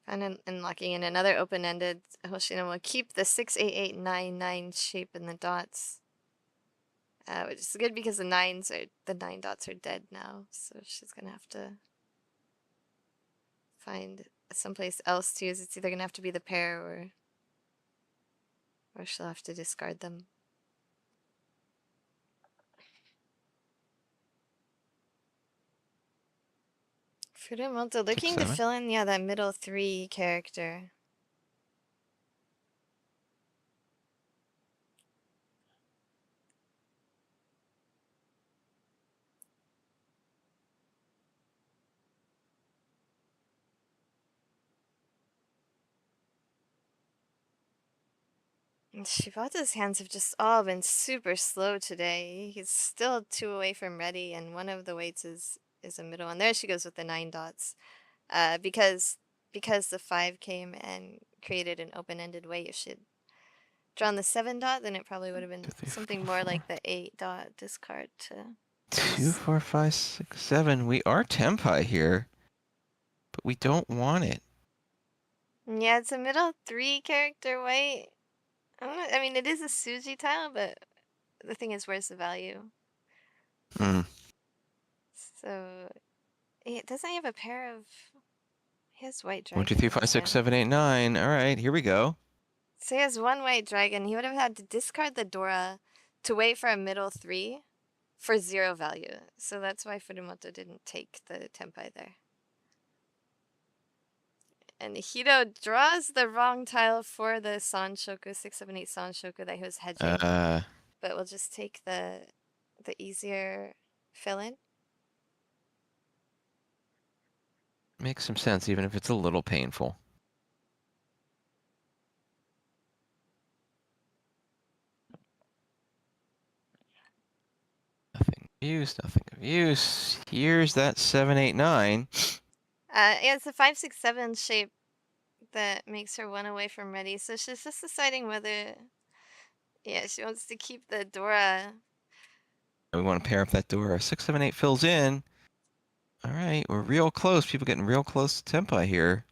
And locking in another open-ended, Hoshino will keep the 6 8 8 9 9 shape in the dots. Which is good because the 9 dots are dead now, so she's gonna have to find someplace else to use. It's either gonna have to be the pair or she'll have to discard them. Furumoto looking to fill in, that middle 3 character. Shibata's hands have just all been super slow today. He's still 2 away from ready, and one of the weights is a middle one. There she goes with the 9 dots. Because the 5 came and created an open-ended weight, if she'd drawn the 7 dot, then it probably would have been something more like the 8 dot discard to 2, 4, 5, 6, 7. We are tempai here, but we don't want it. Yeah, it's a middle 3 character weight. I mean, it is a Suji tile, but the thing is, where's the value? So, doesn't he have a pair of... He has white dragon. 1, 2, 3, 5, 6, 7, 8, 9. All right, here we go. So he has 1 white dragon. He would have had to discard the Dora to wait for a middle 3 for 0 value. So that's why Furumoto didn't take the Tempai there. And Hiro draws the wrong tile for the Sanshoku, 6, 7, 8 Sanshoku that he was hedging. But we'll just take the easier fill-in. Makes some sense, even if it's a little painful. Nothing of use, nothing of use. Here's that 7, 8, 9. Yeah, it's a 5-6-7 shape that makes her one away from ready. So she's just deciding whether, yeah, she wants to keep the Dora. We want to pair up that door. 678 fills in. All right, we're real close. People getting real close to Tempai here.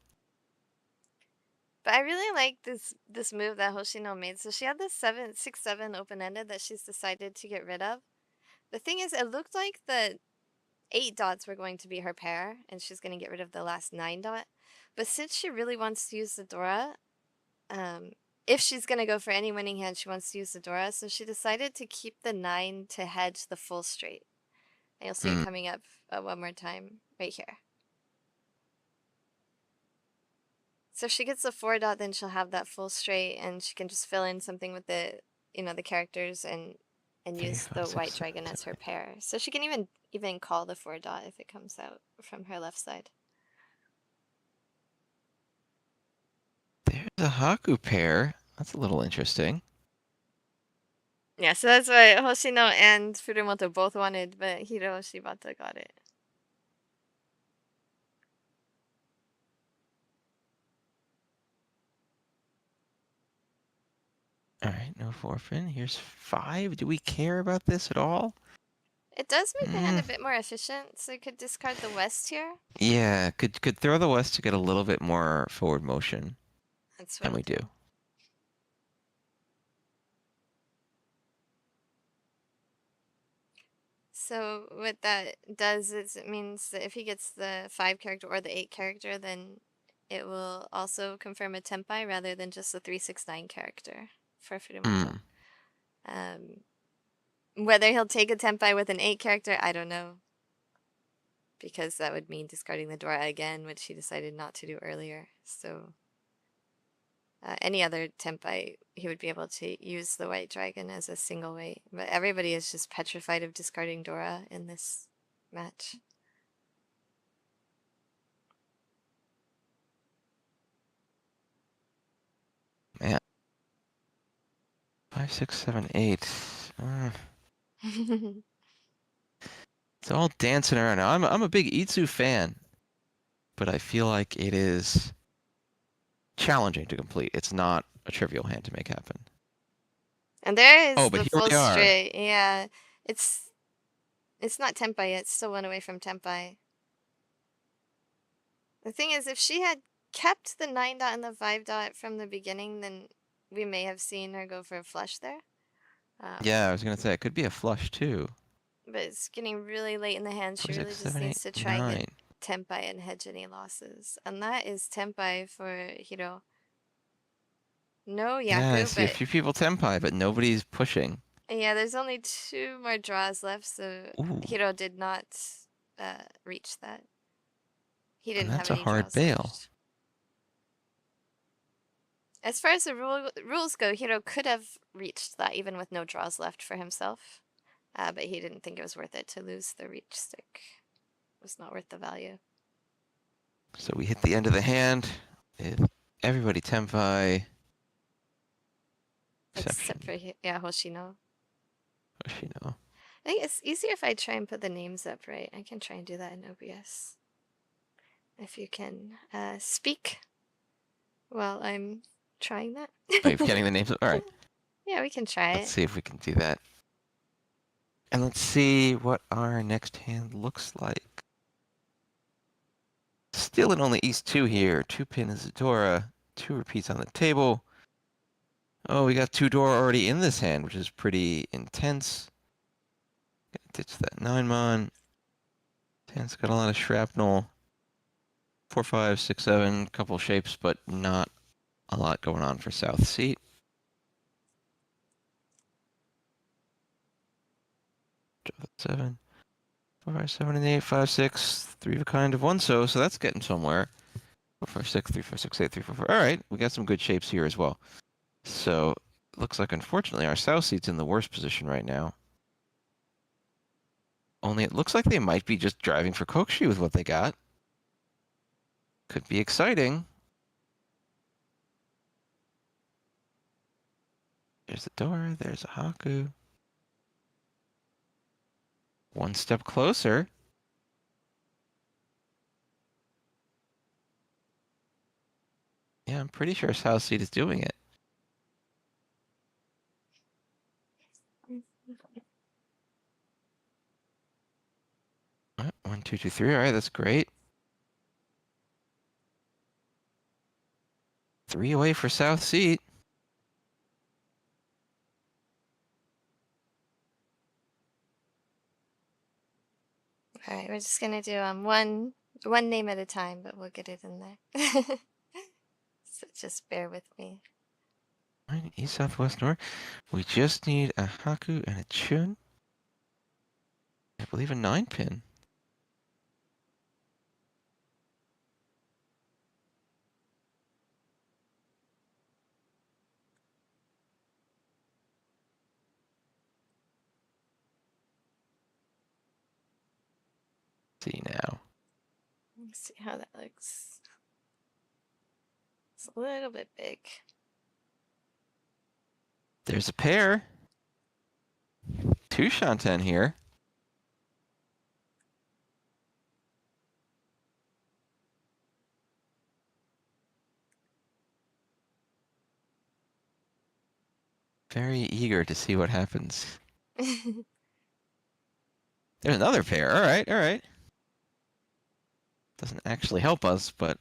But I really like this move that Hoshino made. So she had this 7-6-7 open ended that she's decided to get rid of. The thing is, it looked like the 8 dots were going to be her pair, and she's going to get rid of the last 9 dot. But since she really wants to use the Dora, um, if she's going to go for any winning hand, she wants to use the Dora. So she decided to keep the 9 to hedge the full straight. And you'll see it coming up one more time right here. So if she gets the 4 dot, then she'll have that full straight, and she can just fill in something with the, the characters and use the white dragon as her pair. So she can even call the 4 dot if it comes out from her left side. There's a Haku pair. That's a little interesting. Yeah, so that's why Hoshino and Furumoto both wanted, but HIRO Shibata got it. All right, no forfeit. Here's 5. Do we care about this at all? It does make the hand a bit more efficient, so you could discard the west here. Yeah, could throw the west to get a little bit more forward motion. That's what And I'll we do. So what that does is it means that if he gets the 5 character or the 8 character, then it will also confirm a Tempai rather than just the 3-6-9 character for Furumoto. Whether he'll take a Tempai with an 8 character, I don't know. Because that would mean discarding the Dora again, which he decided not to do earlier. So any other Tempai, he would be able to use the White Dragon as a single weight. But everybody is just petrified of discarding Dora in this match. Man. 5, 6, 7, 8. It's all dancing around. Now, I'm a big Itsu fan, but I feel like it is challenging to complete. It's not a trivial hand to make happen. And there is But the here full we are. straight. Yeah, it's not Tempai yet. It's still one away from Tempai. The thing is, if she had kept the 9 dot and the 5 dot from the beginning, then we may have seen her go for a flush there. Yeah, I was gonna say it could be a flush too. But it's getting really late in the hand. 4, She 6, really just 7, needs 8, to try and 9. get Tempai and hedge any losses. And that is Tempai for HIRO. No Yaku, Yeah, I see a but few people Tempai, but nobody's pushing. yeah, there's only 2 more draws left, so Ooh. HIRO did not reach that. He And didn't have that's a any hard draws bail. left. As far as the rules go, HIRO could have reached that even with no draws left for himself. But he didn't think it was worth it to lose the reach stick. It was not worth the value. So we hit the end of the hand with everybody Tempai. Except for, yeah, Hoshino. Hoshino. I think it's easier if I try and put the names up, right? I can try and do that in OBS. If you can speak while I'm trying that. Oh, you're getting the names up? All right. Yeah, we can try Let's it. see if we can do that. And let's see what our next hand looks like. Still in only East 2 here. 2 pin Isadora. 2 repeats on the table. Oh, we got 2 Dora already in this hand, which is pretty intense. Gonna ditch that 9-mon. 10's got a lot of shrapnel. 4, 5, 6, 7. Couple shapes, but not a lot going on for South Seat. Draw the 7. 4, 5, 7, and 8. 5, 6. 3 of a kind of 1 so that's getting somewhere. 4, 5, 6, 3, 4, 6, 8, 3, 4, 4. All right, we got some good shapes here as well. So looks like unfortunately our South Seat's in the worst position right now. Only it looks like they might be just driving for Kokushi with what they got. Could be exciting. There's the door. There's a Haku. One step closer. Yeah, I'm pretty sure South Seed is doing it. All right, 1, 2, 2, 3. All right, that's great. 3 away for South Seed. All right, we're just gonna do one name at a time, but we'll get it in there. So just bear with me. All right, east, south, west, north. We just need a Haku and a Chun. I believe a 9-pin. See now. Let's see how that looks. It's a little bit big. There's a pair. 2 Shanten here. Very eager to see what happens. There's another pair. All right, all right. Doesn't actually help us, but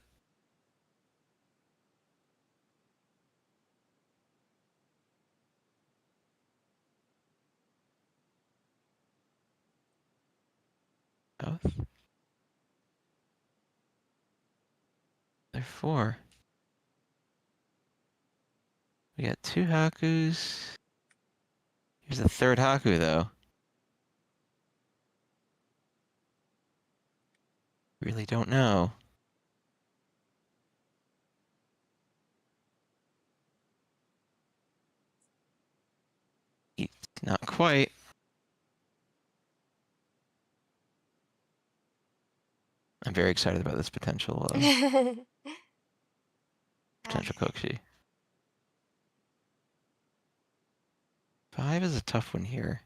both. They're 4. We got 2 Hakus. Here's the 3rd Haku, though. Really don't know. Not quite. I'm very excited about this potential potential Kokushi. 5 is a tough one here.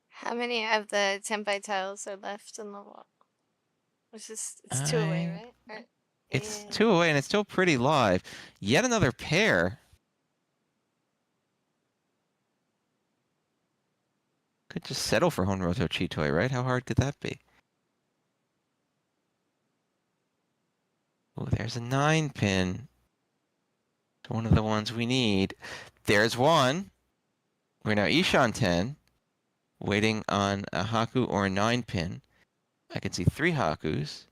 How many of the Tenpai tiles are left in the wall? It's 2 away, right? It's Yeah. 2 away and it's still pretty live. Yet another pair. Could just settle for Honroto Chitoi, right? How hard could that be? Oh, there's a 9-pin. One of the ones we need. There's one. We're now Ishan 10, waiting on a Haku or a 9-pin. I can see 3 Hakus.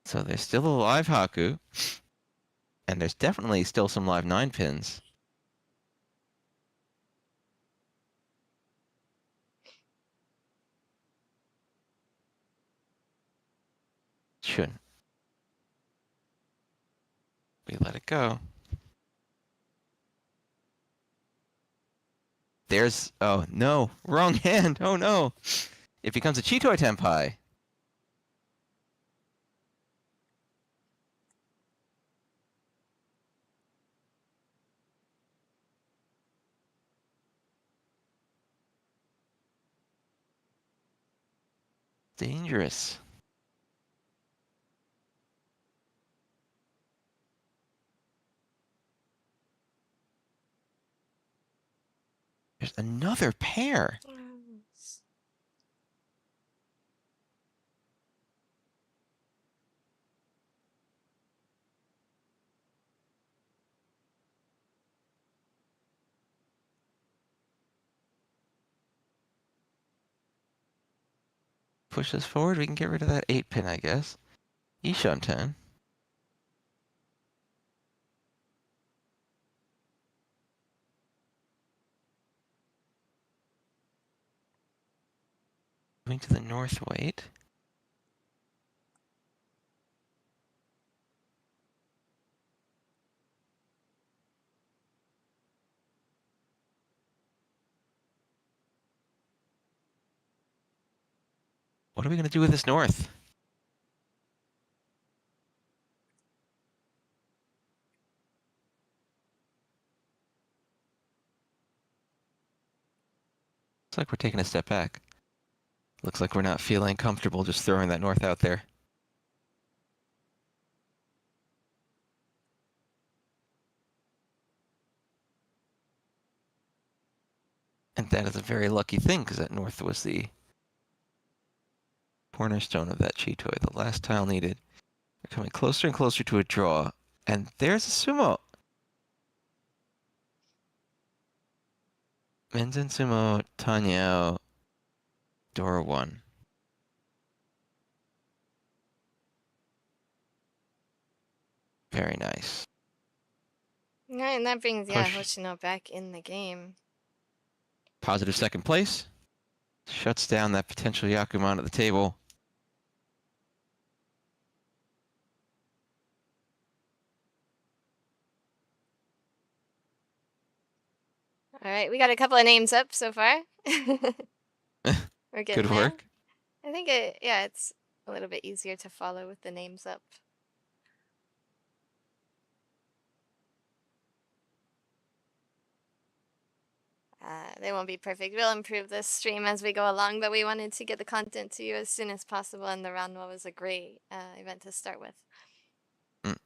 So there's still a live Haku. And there's definitely still some live 9-pins. Shouldn't. We let it go. There's, oh no, wrong hand. Oh no. It becomes a Chitoi Tenpai. Dangerous. There's another pair. Push this forward. We can get rid of that 8-pin, I guess. Ishan 10. Moving to the north, wait. What are we going to do with this north? Looks like we're taking a step back. Looks like we're not feeling comfortable just throwing that north out there. And that is a very lucky thing, because that north was the cornerstone of that Chitoi. The last tile needed. We're coming closer and closer to a draw. And there's a sumo. Menzan sumo, Tanyao, Dora 1. Very nice. All right, and that brings Push. Hoshino back in the game. Positive second place. Shuts down that potential Yakuman at the table. All right, we got a couple of names up so far. We're getting Good there. work. I think it's a little bit easier to follow with the names up. They won't be perfect. We'll improve this stream as we go along, but we wanted to get the content to you as soon as possible, and the RANWA was a great event to start with. Mm.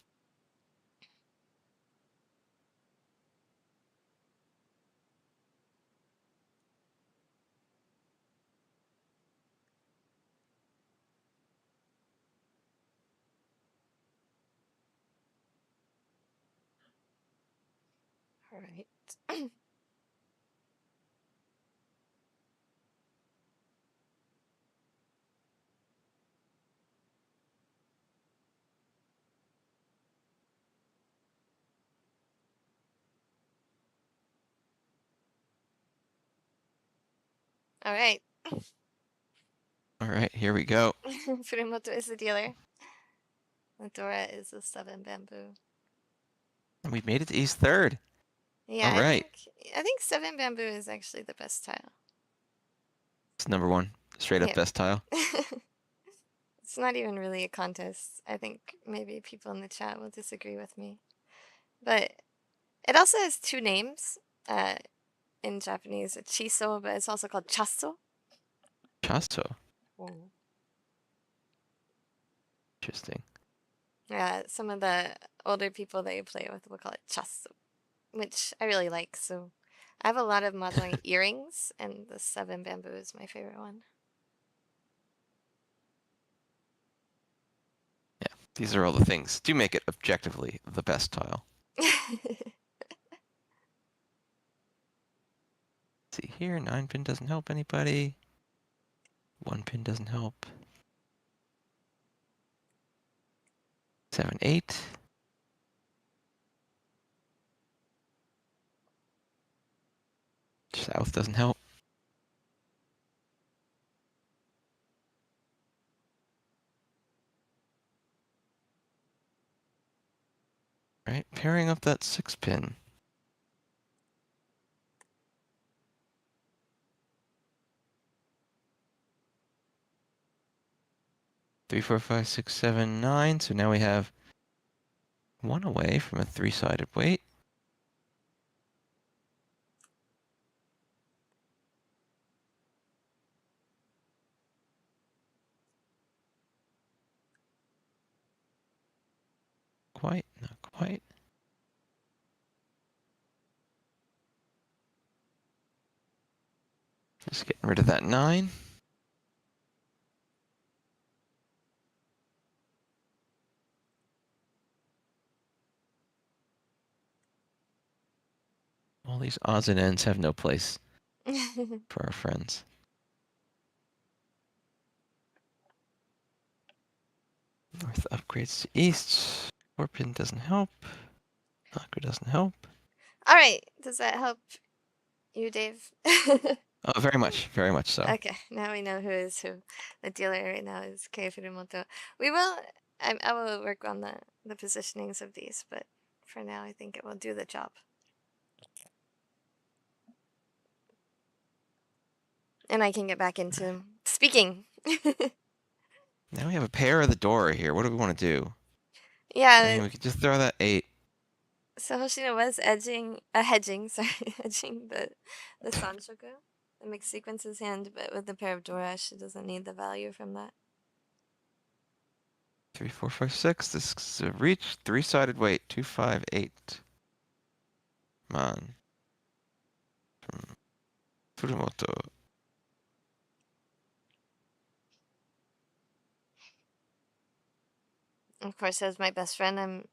All right. All right. All right, here we go. Furumoto is the dealer. Dora is the 7 bamboo. And we made it to East Third. Yeah, All right. I think 7 bamboo is actually the best tile. It's number one. Straight up Yeah. best tile. It's not even really a contest. I think maybe people in the chat will disagree with me. But it also has two names. In Japanese, it's Chiso, but it's also called Chasso. Chasso. Oh. Interesting. Yeah, some of the older people that you play with will call it Chasso, which I really like. So I have a lot of mahjong earrings, and the 7 bamboo is my favorite one. Yeah, these are all the things. Do make it objectively the best tile. Let's see here, 9 pin doesn't help anybody. 1 pin doesn't help. 7, 8. South doesn't help. All right, pairing up that 6 pin. Three, four, five, six, 7, 9. So now we have one away from a 3-sided weight. Quite, not quite. Just getting rid of that 9. All these odds and ends have no place for our friends. North upgrades to east. 4 pin doesn't help. Aqua doesn't help. All right, does that help you, Dave? Oh, very much so. Okay, now we know who is who. The dealer right now is Kei Furumoto. We will, I will work on the positionings of these, but for now I think it will do the job. And I can get back into speaking. Now we have a pair of the Dora here. What do we want to do? Yeah, I mean, we could just throw that 8. so Hoshino was hedging, sorry, hedging the Sanshoku. the mixed sequences hand, but with the pair of Dora, she doesn't need the value from that. 3, 4, 5, 6. This is a reach. 3-sided weight. 2, 5, 8. Come on. From Furumoto. Of course, as my best friend, I'm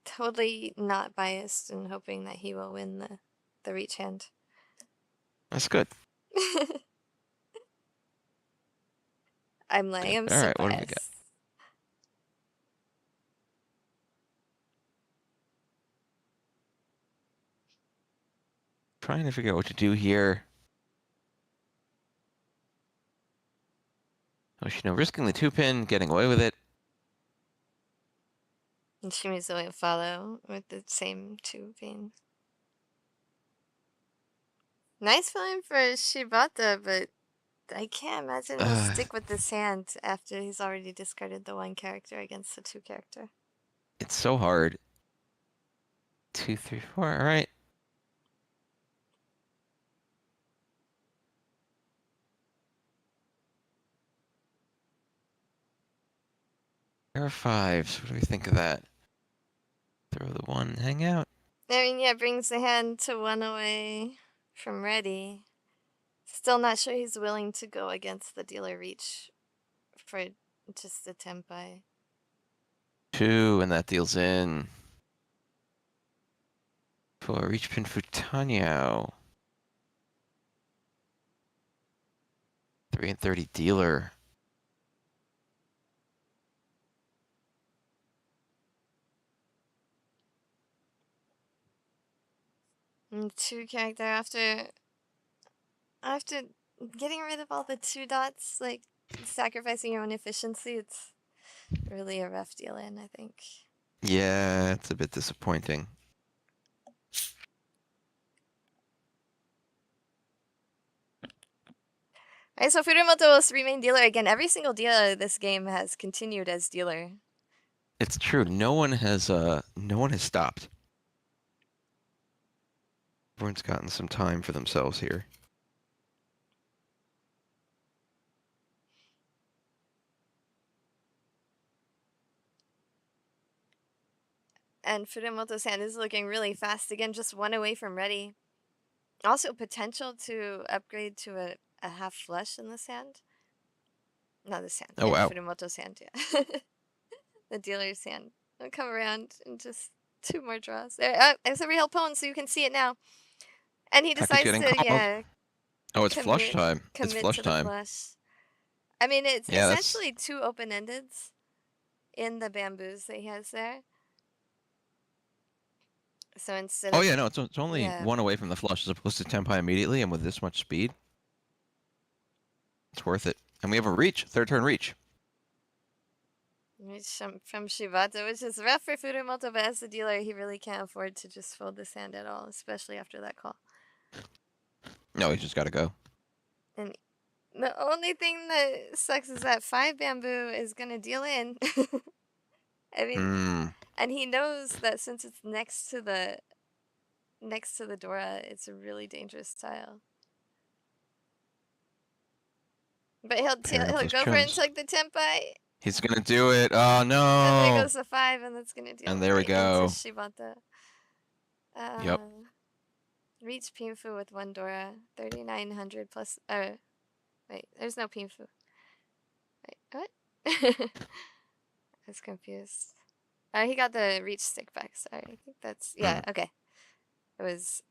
totally not biased and hoping that he will win the reach hand. That's good. I'm like, Good. I'm All so right, what do we got? biased. Trying to figure out what to do here. Hoshino risking the 2-pin, getting away with it. And Shimizu will follow with the same 2 pins. Nice feeling for Shibata, but I can't imagine he'll stick with this hand after he's already discarded the 1 character against the 2 character. It's so hard. 2, 3, 4. All right. Pair of 5s. What do we think of that? Throw the 1, hang out. I mean, yeah, brings the hand to 1 away from ready. Still not sure he's willing to go against the dealer reach for just a tempai. 2, and that deals in. For reach pin for Tanyao. 3 and 30 dealer. And 2 character after getting rid of all the 2 dots, like sacrificing your own efficiency, it's really a rough deal in, I think. Yeah, it's a bit disappointing. Alright, so Furumoto will remain dealer again. Every single dealer this game has continued as dealer. It's true. No one has stopped. Everyone's gotten some time for themselves here. And Furumoto's hand is looking really fast again, just 1 away from ready. Also potential to upgrade to a half flush in this hand. Not this hand, Oh, in wow. Furumoto's hand, yeah. The dealer's hand. I'll come around and just 2 more draws. There, there's a real pwn, so you can see it now. And he Package decides getting to, called. yeah, Oh, it's flush time. It's commit flush to the time. flush. I mean, it's Yeah, that's... essentially 2 open-endeds in the bamboos that he has there. So instead Oh, of... yeah, no, it's only yeah. 1 away from the flush as opposed to tempai immediately, and with this much speed, it's worth it. And we have a reach, 3rd turn reach. Reach from Shibata, which is rough for Furumoto, but as a dealer, he really can't afford to just fold this hand at all, especially after that call. No, he's just got to go. And the only thing that sucks is that 5 bamboo is gonna deal in. I mean, and he knows that since it's next to the Dora, it's a really dangerous tile. But he'll go for it and take the tempai. He's gonna do it. Oh no! And there goes the 5, and that's gonna deal And there we right into go. Shibata. Yep. Reach Pinfu with 1 Dora. 3,900 plus. Wait, there's no Pinfu. Wait, what? I was confused. He got the reach stick back. Sorry, I think that's okay. It was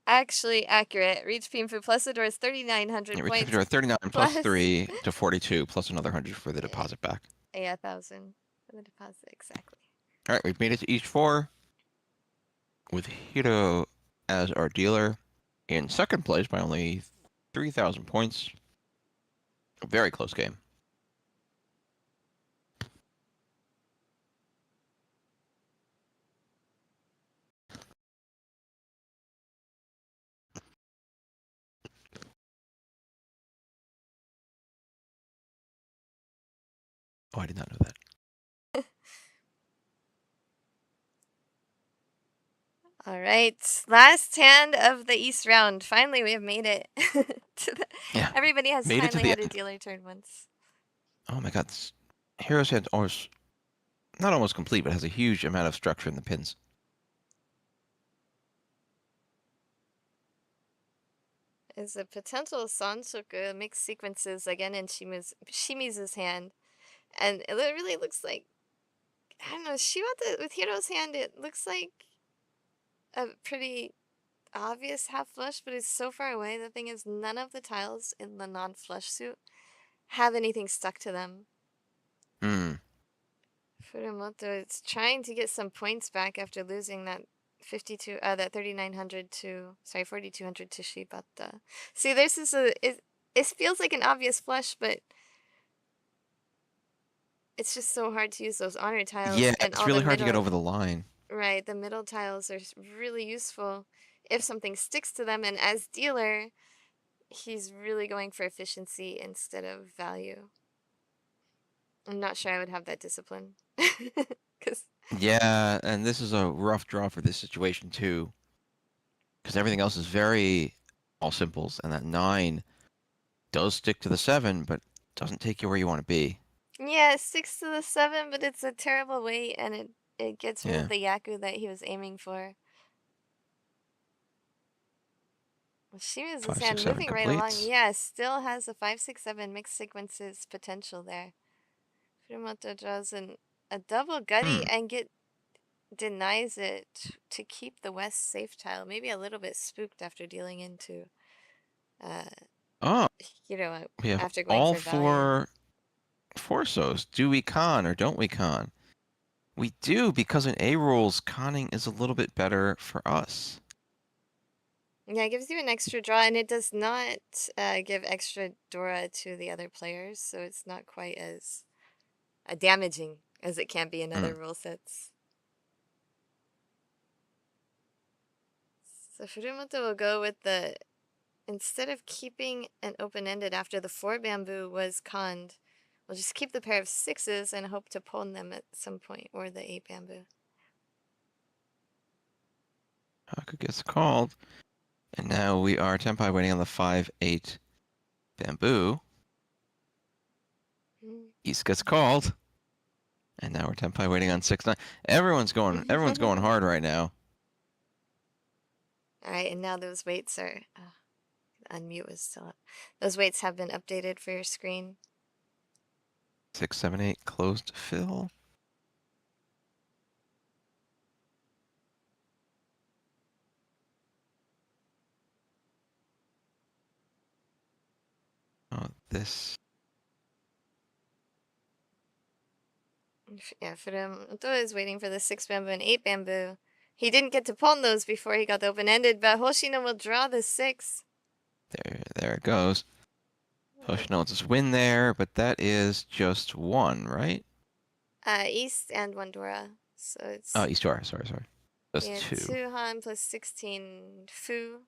actually accurate. Reach Pinfu plus the door is 3,900 Yeah, points. reach 39 plus 3 to 42 plus another 100 for the deposit back. Yeah, 1,000 for the deposit exactly. All right, we've made it to each 4 with HIRO as our dealer in 2nd place by only 3,000 points. A very close game. Oh, I did not know that. All right, last hand of the East round. Finally, we have made it. to the... Yeah, Everybody has made it to finally the had a end. dealer turn once. Oh my God, Hero's Hand's almost not almost complete, but has a huge amount of structure in the pins. Is a potential Sansoku mixed sequences again in Shimizu's hand. And it really looks like, I don't know, Shibata with Hiro's hand, it looks like a pretty obvious half flush, but it's so far away. The thing is, none of the tiles in the non-flush suit have anything stuck to them. Hmm. Furumoto is trying to get some points back after losing that 3900 to, sorry, 4200 to Shibata. See, this is it feels like an obvious flush, but it's just so hard to use those honor tiles Yeah, and it's all the really hard to get middle, over the line. right, the middle tiles are really useful if something sticks to them, and as dealer, he's really going for efficiency instead of value. I'm not sure I would have that discipline. Because Yeah, and this is a rough draw for this situation too, because everything else is very all simples, and that 9 does stick to the 7, but doesn't take you where you want to be. yeah, it sticks to the 7, but it's a terrible weight, and it gets rid Yeah, of the Yaku that he was aiming for. Well, Shimizu's 5, 6, hand 7 moving right along. completes. Yeah, still has a 5, 6, 7 mixed sequences potential there. Furumoto draws a double gutty Hmm. and denies it to keep the west safe tile. Maybe a little bit spooked after dealing into uh, Oh, Hiro we have after going all for value. 4 Forsos. Do we con or don't we con? We do, because in A rules, conning is a little bit better for us. Yeah, it gives you an extra draw, and it does not give extra Dora to the other players, so it's not quite as damaging as it can be in Hmm. other rule sets. So Furumoto will go with the, instead of keeping an open-ended after the 4 bamboo was conned, we'll just keep the pair of 6s and hope to pawn them at some point, or the 8 bamboo. Haku gets called. And now we are Tenpai waiting on the 5-8 bamboo. East gets called. And now we're Tenpai waiting on 6-9. Everyone's going hard right now. Alright, and now those weights are, unmute was still up. Those weights have been updated for your screen. 6, 7, 8 closed to fill. Oh, this. Yeah, Furumoto is waiting for the 6 bamboo and 8 bamboo. He didn't get to pawn those before he got the open-ended, but Hoshino will draw the 6. There it goes. Hoshino wants his win there, but that is just 1, right? East and 1 Dora. So Oh, it's, East Dora. Sorry. That's yeah, 2 2 Han plus 16 Fu.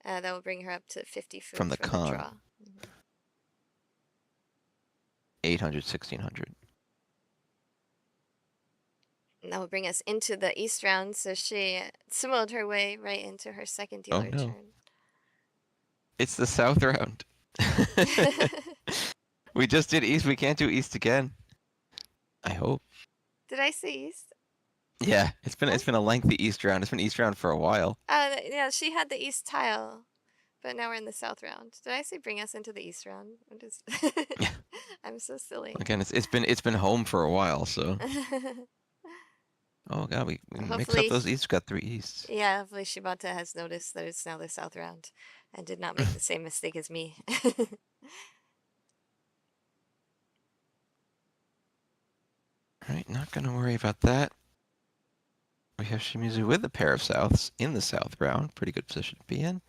That will bring her up to 50 Fu from the for the con. draw. 800, 1600. And that will bring us into the East round, so she simoed her way right into her second Oh dealer no. turn. It's the South round. We just did East. We can't do East again. I hope. Did I say East? Yeah, it's been a lengthy East round. It's been East round for a while. Yeah, she had the East tile. But now we're in the South round. Did I say bring us into the East round? What is... Yeah. I'm so silly. Again, it's been home for a while, so. Oh god, we mix up Hopefully, those Easts. We got 3 Easts. yeah, hopefully Shibata has noticed that it's now the South round and did not make the same mistake as me. Alright, not gonna worry about that. We have Shimizu with a pair of Souths in the South round. Pretty good position to be in.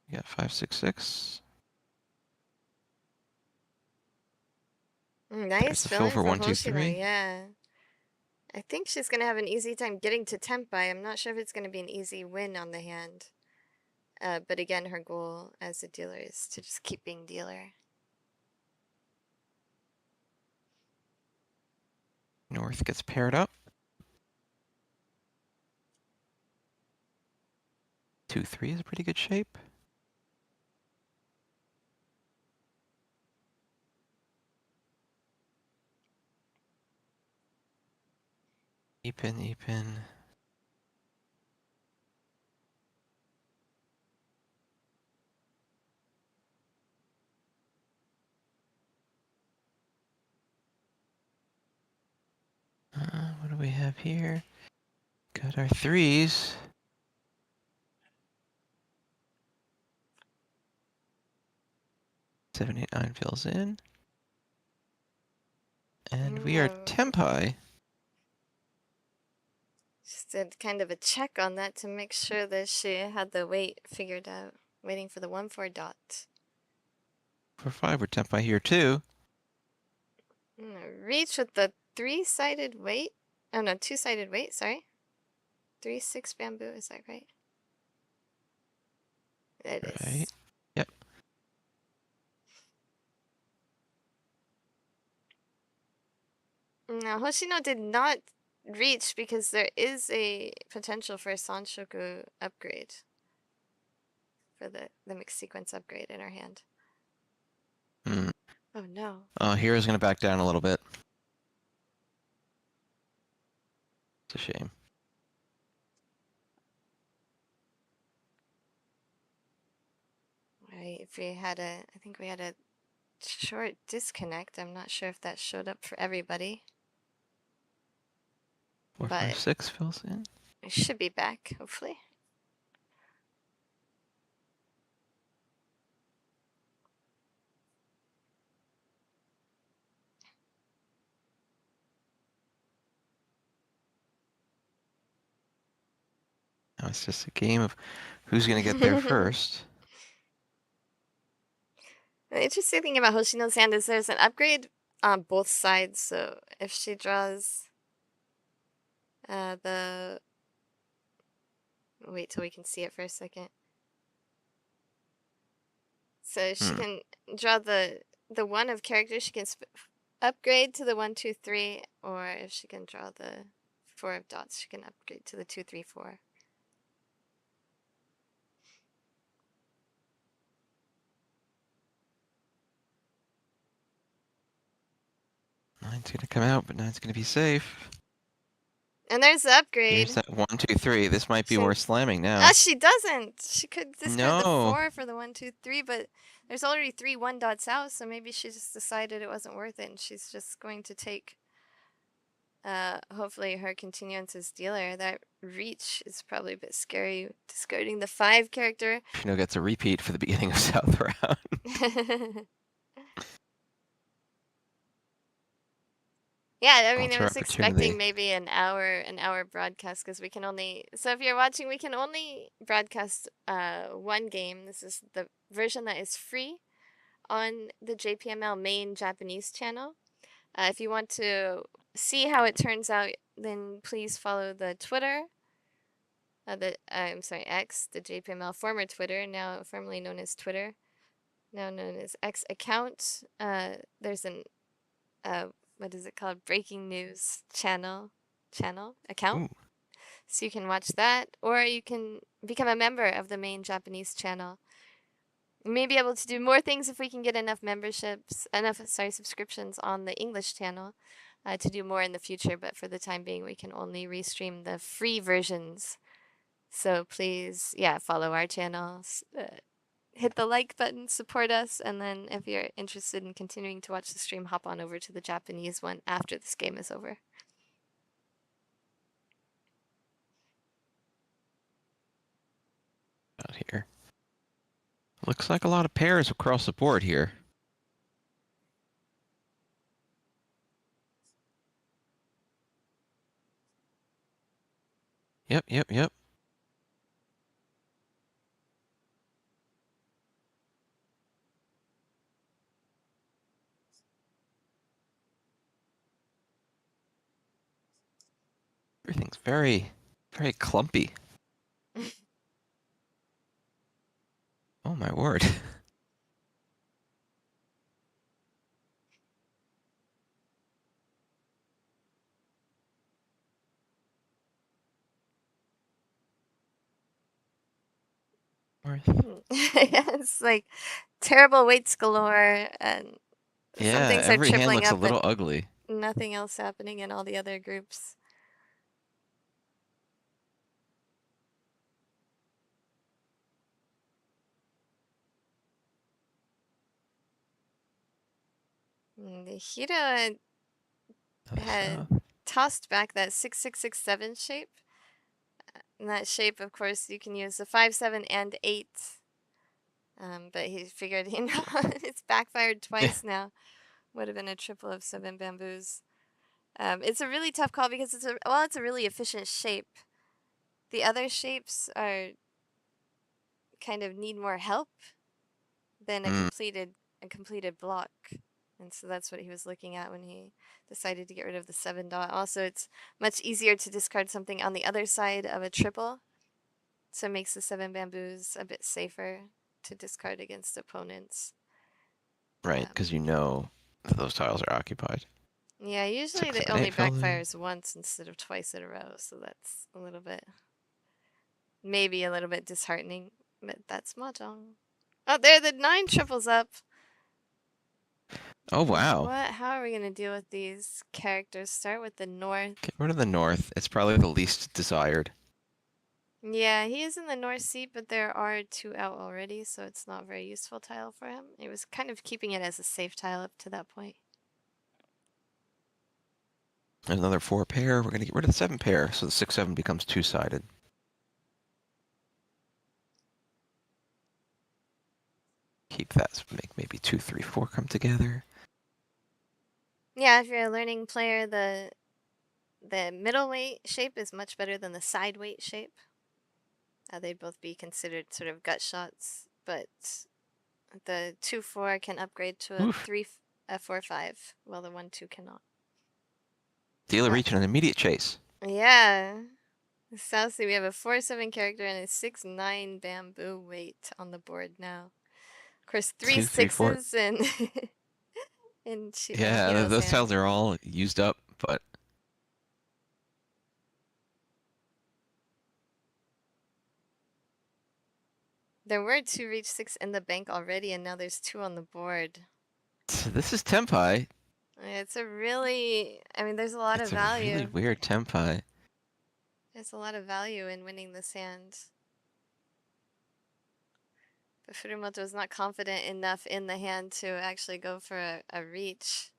We got 5, 6, 6. There's Nice the fill filling for from 1, 2, Hoshino, 3. yeah. I think she's going to have an easy time getting to Tenpai. I'm not sure if it's going to be an easy win on the hand. But again, her goal as a dealer is to just keep being dealer. North gets paired up. 2-3 is a pretty good shape. Epin, Epin. What do we have here? Got our threes. 7, 8, 9 fills in. And we are tempai. Just did kind of a check on that to make sure that she had the weight figured out. Waiting for the 1-4 dot. For 5, we're tempai here too. Reach with the 3-sided weight. Oh no, 2-sided weight, sorry. 3-6 bamboo, is that right? It is. Right. Yep. Now, Hoshino did not reach because there is a potential for a Sanshoku upgrade. For the mixed sequence upgrade in our hand. Oh no. Oh, Hiro's gonna back down a little bit. It's a shame. Right, if we had I think we had a short disconnect. I'm not sure if that showed up for everybody. 4, 5, 6 fills in. I should be back, hopefully. Now it's just a game of who's gonna get there first. The interesting thing about Hoshino's hand is there's an upgrade on both sides, so if she draws the... Wait till we can see it for a second. So she can draw the 1 of characters, she can upgrade to the 1, 2, 3, or if she can draw the 4 of dots, she can upgrade to the 2, 3, 4. Nine's gonna come out, but 9's gonna be safe. And there's the upgrade. Here's that 1, 2, 3. This might be worth slamming now. Ah, she doesn't. She could discard the No. 4 for the 1, 2, 3, but there's already 3 1 dots out, so maybe she just decided it wasn't worth it, and she's just going to take, hopefully her continuance as dealer. That reach is probably a bit scary, discarding the 5 character. Hoshino gets a repeat for the beginning of South round. Yeah, I mean, I Alter was expecting opportunity. maybe an hour broadcast because we can only. So if you're watching, we can only broadcast 1 game. This is the version that is free on the JPML main Japanese channel. If you want to see how it turns out, then please follow the Twitter. I'm sorry, X, the JPML former Twitter, now formerly known as Twitter, now known as X account. There's an what is it called? Breaking news channel account. Ooh. So you can watch that, or you can become a member of the main Japanese channel. We may be able to do more things if we can get enough subscriptions on the English channel to do more in the future. But for the time being, we can only restream the free versions. So please, follow our channels. Hit the like button, support us, and then if you're interested in continuing to watch the stream, hop on over to the Japanese one after this game is over. Out here. Looks like a lot of pairs across the board here. Yep. Everything's very, very clumpy. Oh my word. It's like terrible weights galore, and some Yeah, things are every hand tripling looks a up, but little ugly. nothing else happening in all the other groups. The HIRO had So, tossed back that 6-6-6-7 shape. In that shape, of course, you can use the 5, 7, and 8. But he figured, it's backfired twice now. Would have been a triple of 7 bamboos. It's a really tough call because it's a really efficient shape. The other shapes are kind of need more help than a mm, completed block. And so that's what he was looking at when he decided to get rid of the 7 dot. Also, it's much easier to discard something on the other side of a triple. So it makes the 7 bamboos a bit safer to discard against opponents. right, because you know that those tiles are occupied. Yeah, usually 6, it 7, only 8 filled in. backfires once instead of twice in a row. So that's a little bit, maybe a little bit disheartening. But that's mahjong. Oh, there, the 9 triples up. Oh, wow. How are we going to deal with these characters? Start with the north. Get rid of the north. It's probably the least desired. Yeah, he is in the north seat, but there are 2 out already, so it's not a very useful tile for him. He was kind of keeping it as a safe tile up to that point. There's another 4 pair. We're going to get rid of the 7 pair, so the 6, 7 becomes two-sided. Keep that, so make maybe 2, 3, 4 come together. Yeah, if you're a learning player, the middleweight shape is much better than the side weight shape. They'd both be considered sort of gut shots, but the 2-4 can upgrade to a Oof. 4-5, while the 1-2 cannot. Dealer reaching an immediate chase. Yeah. Southsea, we have a 4-7 character and a 6-9 bamboo weight on the board now. Of course, 3 2, 3, 4. sixes in in Yeah, Hiro's those hand. tiles are all used up, but There were 2 reach 6 in the bank already, and now there's 2 on the board. this is Tempai. It's a really, I mean, there's a lot of It's a really value. weird Tempai. There's a lot of value in winning this hand. But Furumoto is not confident enough in the hand to actually go for a reach.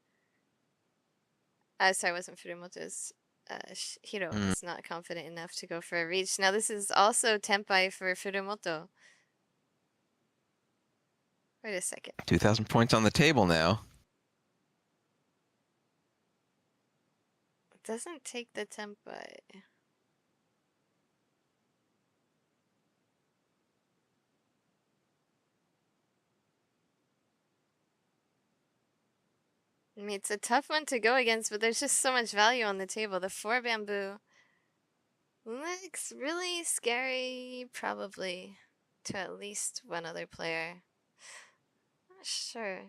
Sorry, it wasn't Furumoto's. HIRO Mm, is not confident enough to go for a reach. Now, this is also Tempai for Furumoto. Wait a second. 2,000 points on the table now. It doesn't take the Tempai. I mean, it's a tough one to go against, but there's just so much value on the table. The 4 bamboo looks really scary, probably, to at least one other player. Not sure.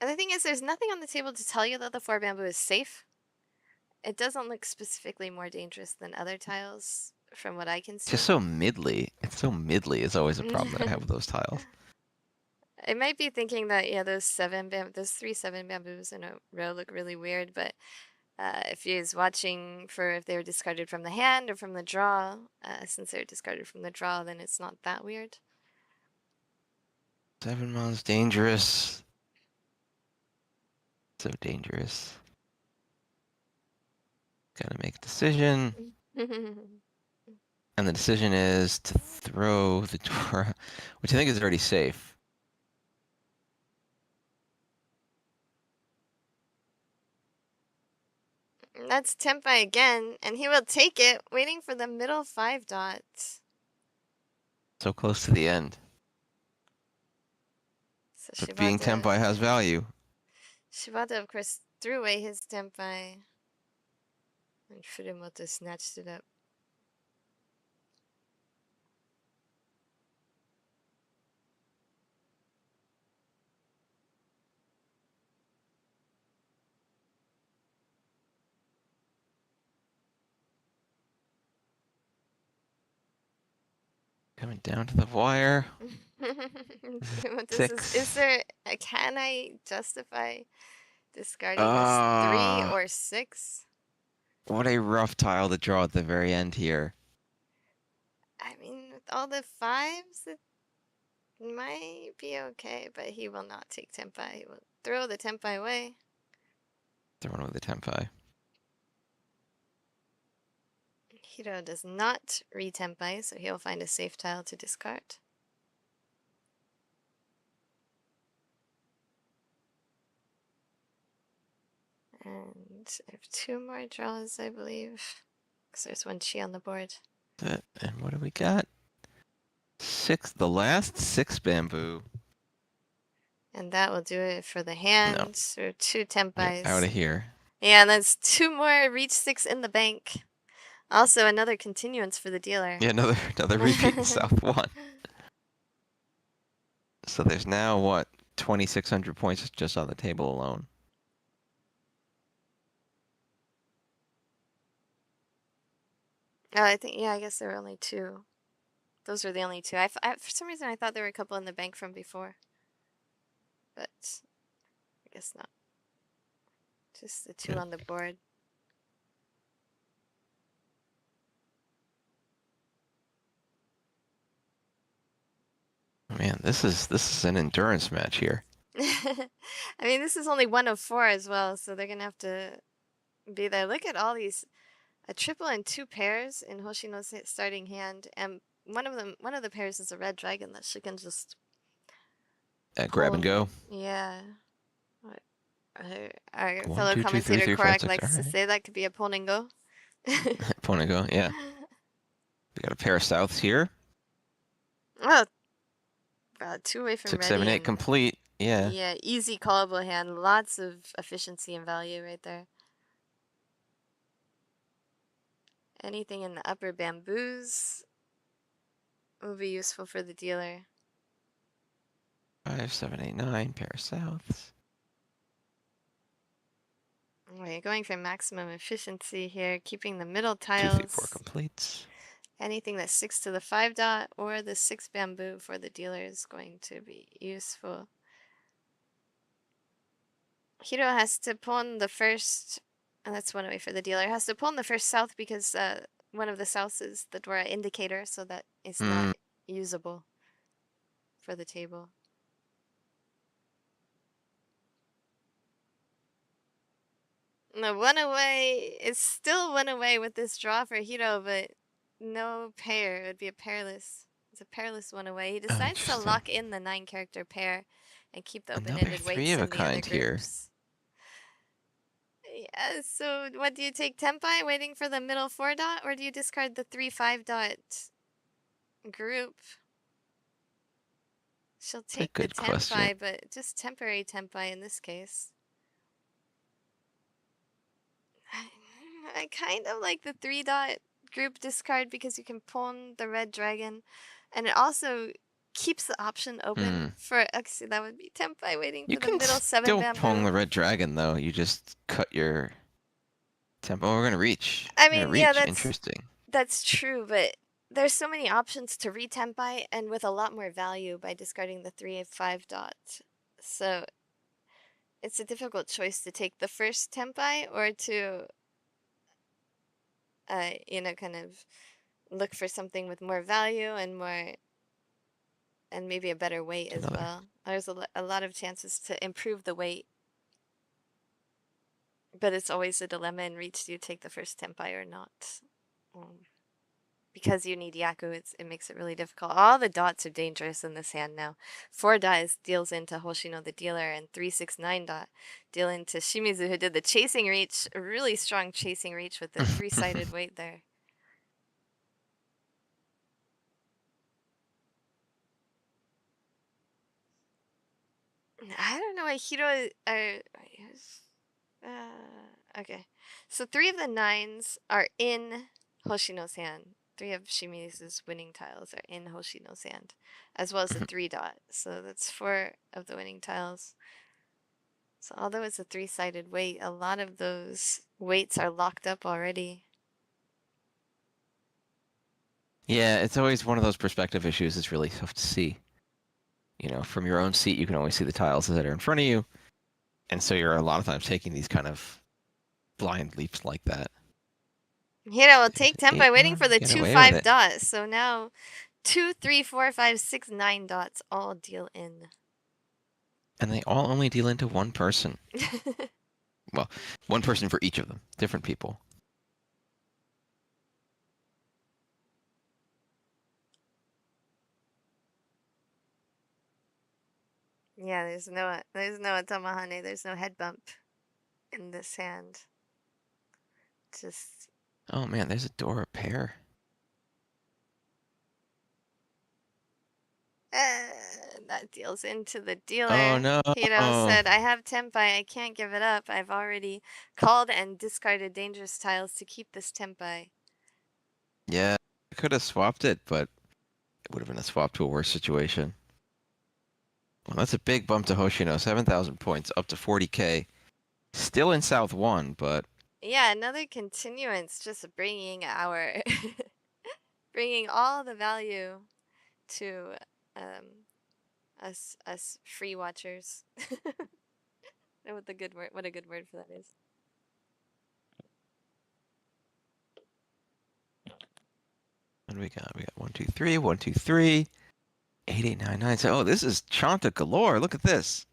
And the thing is, there's nothing on the table to tell you that the 4 bamboo is safe. It doesn't look specifically more dangerous than other tiles, from what I can Just see. so middly. It's so middly is always a problem that I have with those tiles. I might be thinking that, yeah, those 3 7 bamboos in a row look really weird, but if he's watching for if they were discarded from the hand or from the draw, since they're discarded from the draw, then it's not that weird. 7 mon's dangerous. So dangerous. Gotta make a decision. And the decision is to throw the door, which I think is already safe. That's Tempai again, and he will take it, waiting for the middle 5 dot. So close to the end. So But being Tempai has value. Shibata, of course, threw away his Tempai, and Furumoto snatched it up. Coming down to the wire. Is 6. there, can I justify discarding this 3 Ah, or 6? what a rough tile to draw at the very end here. I mean, with all the 5s, it might be okay, but he will not take Tenpai. He will throw the Tenpai away. Throwing away the Tenpai. Hiro does not re-Tenpai, so he'll find a safe tile to discard. And I have 2 more draws, I believe, because there's 1 chi on the board. And what do we got? 6. The last 6 bamboo. And that will do it for the hand. So 2 Tenpais. Out of here. Yeah, and that's 2 more reach 6 in the bank. Also, another continuance for the dealer. Yeah, another repeat in South 1. So there's now, what, 2,600 points just on the table alone. Oh, I think, yeah, I guess there were only 2. Those were the only 2. For some reason, I thought there were a couple in the bank from before. But I guess not. Just the 2 on the board. Man, this is an endurance match here. I mean, this is only 1 of 4 as well, so they're gonna have to be there. Look at all these, a triple and 2 pairs in Hoshino's starting hand, and one of the pairs is a red dragon that she can just Grab and go. Yeah. Our 1, fellow 2, 2, 3, commentator 3, 5, Korak 6. likes to say that could be a pull and go. Pull and go, yeah. We got a pair of souths here. Oh, 2 away from 6, ready. 7, 8 complete. Yeah. Yeah, easy callable hand. Lots of efficiency and value right there. Anything in the upper bamboos will be useful for the dealer. 5, 7, 8, 9. Pair of souths. We're going for maximum efficiency here, keeping the middle 2, 3, 4 tiles. completes. Anything that's 6 to the 5 dot or the 6 bamboo for the dealer is going to be useful. Hiro has to pawn the first, and that's 1 away for the dealer, has to pawn the first south because one of the souths is the Dora indicator, so that is not usable for the table. The 1 away is still 1 away with this draw for Hiro, but no pair. It would be a pairless. It's a pairless 1 away. He decides to lock in the 9-character pair and keep the open-ended weights in the other groups. Yeah, so what do you take, Tenpai, waiting for the middle 4 dot, or do you discard the 3-5 dot group? She'll take the Tenpai, but just temporary Tenpai in this case. I kind of like the 3 dot group discard because you can pawn the red dragon, and it also keeps the option open for, actually that would be Tenpai waiting for the middle 7 bamboo. You can still pawn the red dragon though, you just cut your tempo. Oh, we're gonna reach. I mean, yeah, Interesting. That's true, but there's so many options to re-Tenpai, and with a lot more value by discarding the 3-5 dot. So it's a difficult choice to take the first Tenpai or to kind of look for something with more value and maybe a better weight as well. There's a lot of chances to improve the weight, but it's always a dilemma in Reach. Do you take the first Tenpai or not? Because you need Yaku, it makes it really difficult. All the dots are dangerous in this hand now. 4 dot deals into Hoshino the dealer, and 3-6-9 dot deal into Shimizu, who did the chasing reach, a really strong chasing reach with the 3-sided weight there. I don't know why Hiro okay. So 3 of the 9s are in Hoshino's hand. 3 of Shimizu's winning tiles are in Hoshino's hand, as well as the 3 dot. So that's 4 of the winning tiles. So although it's a 3-sided weight, a lot of those weights are locked up already. Yeah, it's always one of those perspective issues. It's really tough to see. From your own seat, you can only see the tiles that are in front of you, and so you're a lot of times taking these kind of blind leaps like that. Hiro will There's take an 8 tempo, waiting for one. the Get two away with five it. dots. So now 2, 3, 4, 5, 6, 9 dots all deal in. And they all only deal into one person. Well, one person for each of them. Different people. Yeah, there's no Atamahane, there's no head bump in this hand. Just Oh man, there's a door pair. that deals into the Oh dealer. no. Hiro said, I have Tempai, I can't give it up. I've already called and discarded dangerous tiles to keep this Tempai. Yeah, I could have swapped it, but it would have been a swap to a worse situation. Well, that's a big bump to Hoshino. 7,000 points, up to 40K. Still in South 1, but Yeah, another continuance, just bringing our bringing all the value to us free watchers. What the good word? What a good word for that is. what do we got? We got 1, 2, 3, 1, 2, 3, 8, 8, 9, 9. So, oh, this is Chanta galore. Look at this.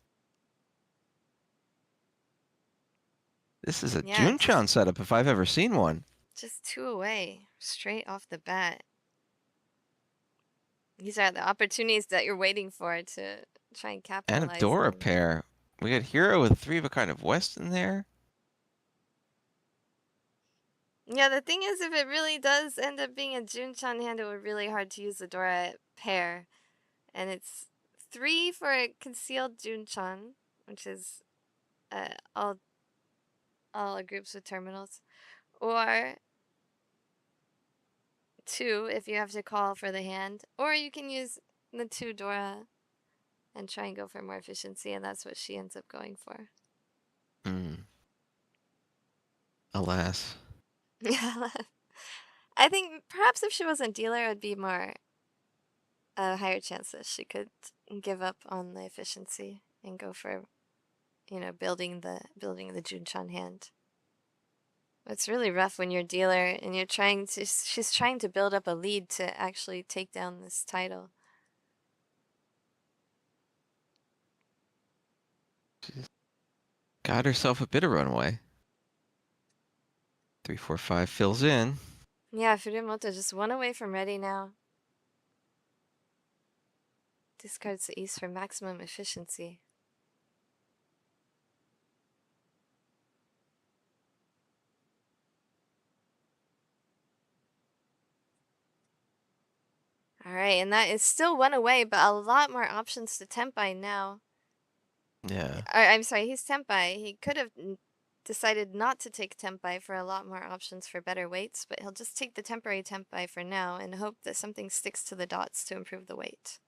This is a Yeah, Junchan setup if I've ever seen one. just 2 away, straight off the bat. These are the opportunities that you're waiting for to try and And a capitalize Dora on. pair. We got Hero with 3 of a kind of West in there. Yeah, the thing is, if it really does end up being a Junchan hand, it would be really hard to use the Dora pair. And it's 3 for a concealed Junchan, which is all groups with terminals, or 2 if you have to call for the hand, or you can use the 2 Dora and try and go for more efficiency, and that's what she ends up going for. Alas. Yeah, I think perhaps if she wasn't dealer, it would be more higher chances she could give up on the efficiency and go for, building the Junchan hand. It's really rough when you're dealer and she's trying to build up a lead to actually take down this title. She's got herself a bit of runway. 3, 4, 5 fills in. Yeah, Furumoto just 1 away from ready now. Discards the East for maximum efficiency. Alright, and that is still 1 away, but a lot more options to Tempai now. Yeah. I'm sorry, he's Tempai. He could have decided not to take Tempai for a lot more options for better weights, but he'll just take the temporary Tempai for now and hope that something sticks to the dots to improve the weight.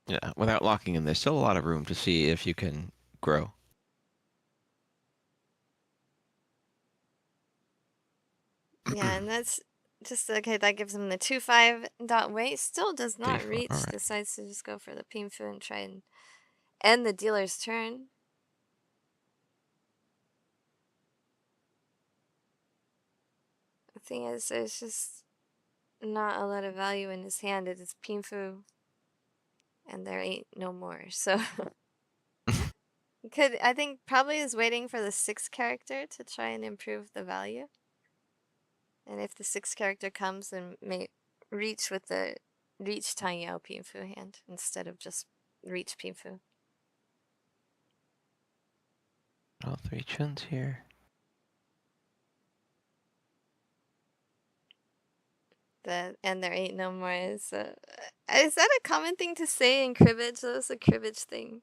Yeah, without locking in, there's still a lot of room to see if you can grow. Yeah, and that's just okay. That gives him the 2-5 dot weight. Still does 3, not 4. All reach. right. Decides to just go for the Pinfu and try and end the dealer's turn. The thing is, there's just not a lot of value in his hand. It is Pinfu, and there ain't no more. So I think probably is waiting for the 6th character to try and improve the value. And if the 6th character comes, then may reach with the reach Tangyao Pinfu hand instead of just reach Pinfu. All 3 chuns here. And there ain't no more is that a common thing to say in cribbage? That was a cribbage thing.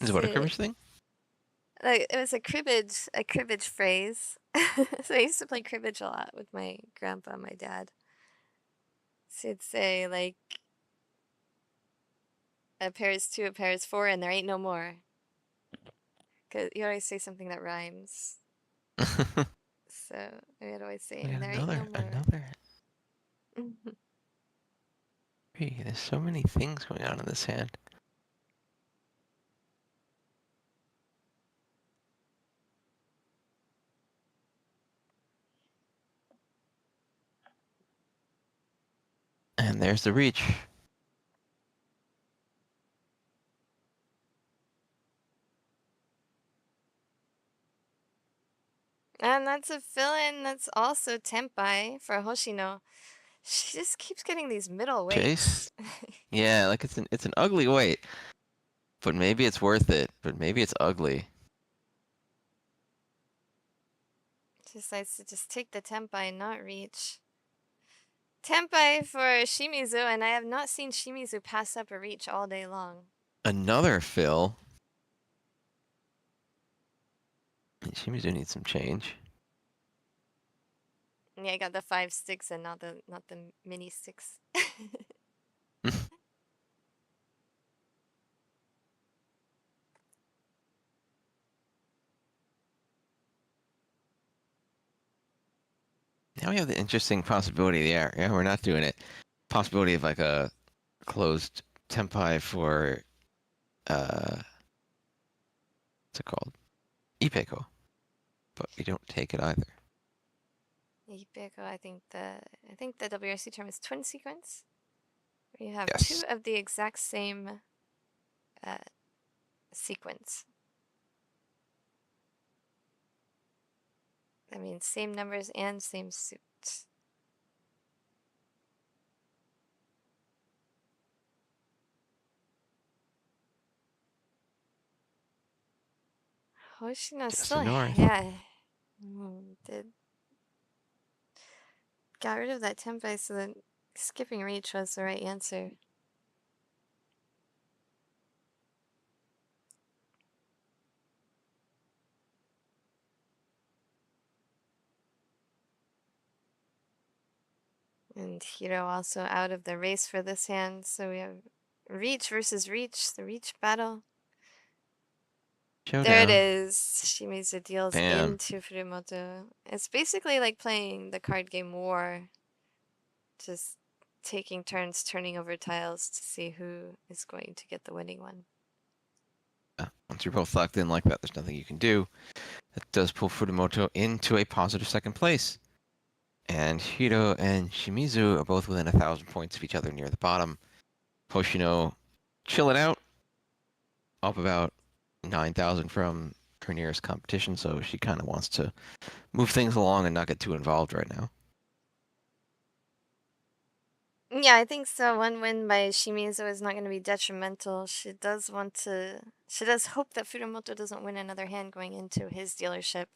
Is it what a Say, cribbage thing? like it was a cribbage phrase. So I used to play cribbage a lot with my grandpa and my dad. So he'd say like a pair is 2, a pair is 4, and there ain't no more. Cause you always say something that rhymes. So I'd always say, We and got there ain't no more. another. There's so many things going on in this hand. And there's the reach. And that's a fill-in that's also Tempai for Hoshino. She just keeps getting these middle Chase? weights. Yeah, like it's an ugly weight. But maybe it's worth it. But maybe it's ugly. She decides to just take the Tempai and not reach. Tempai for Shimizu, and I have not seen Shimizu pass up a reach all day long. Another fill. Shimizu needs some change. Yeah, I got the 5 sticks and not the mini sticks. Now we have the interesting possibility there. Yeah, we're not doing it. Possibility of like a closed tempai for what's it called? Ipeco. But we don't take it either. Ipeco, I think the WRC term is twin sequence. Where you have Yes. two of the exact same uh, sequence. That means same numbers and same suit. Hoshino Just still, the north. yeah, did got rid of that tempai so that skipping reach was the right answer. And Hiro also out of the race for this hand, so we have reach versus reach, the reach battle. There it Showdown. is. Shimizu deals Bam. into Furumoto. It's basically like playing the card game War, just taking turns turning over tiles to see who is going to get the winning one. Once you're both locked in like that, there's nothing you can do. That does pull Furumoto into a positive second place. And Hiro and Shimizu are both within 1,000 points of each other near the bottom. Hoshino chilling out, up about 9,000 from her nearest competition, so she kind of wants to move things along and not get too involved right now. Yeah, I think so. One win by Shimizu is not going to be detrimental. She does hope that Furumoto doesn't win another hand going into his dealership.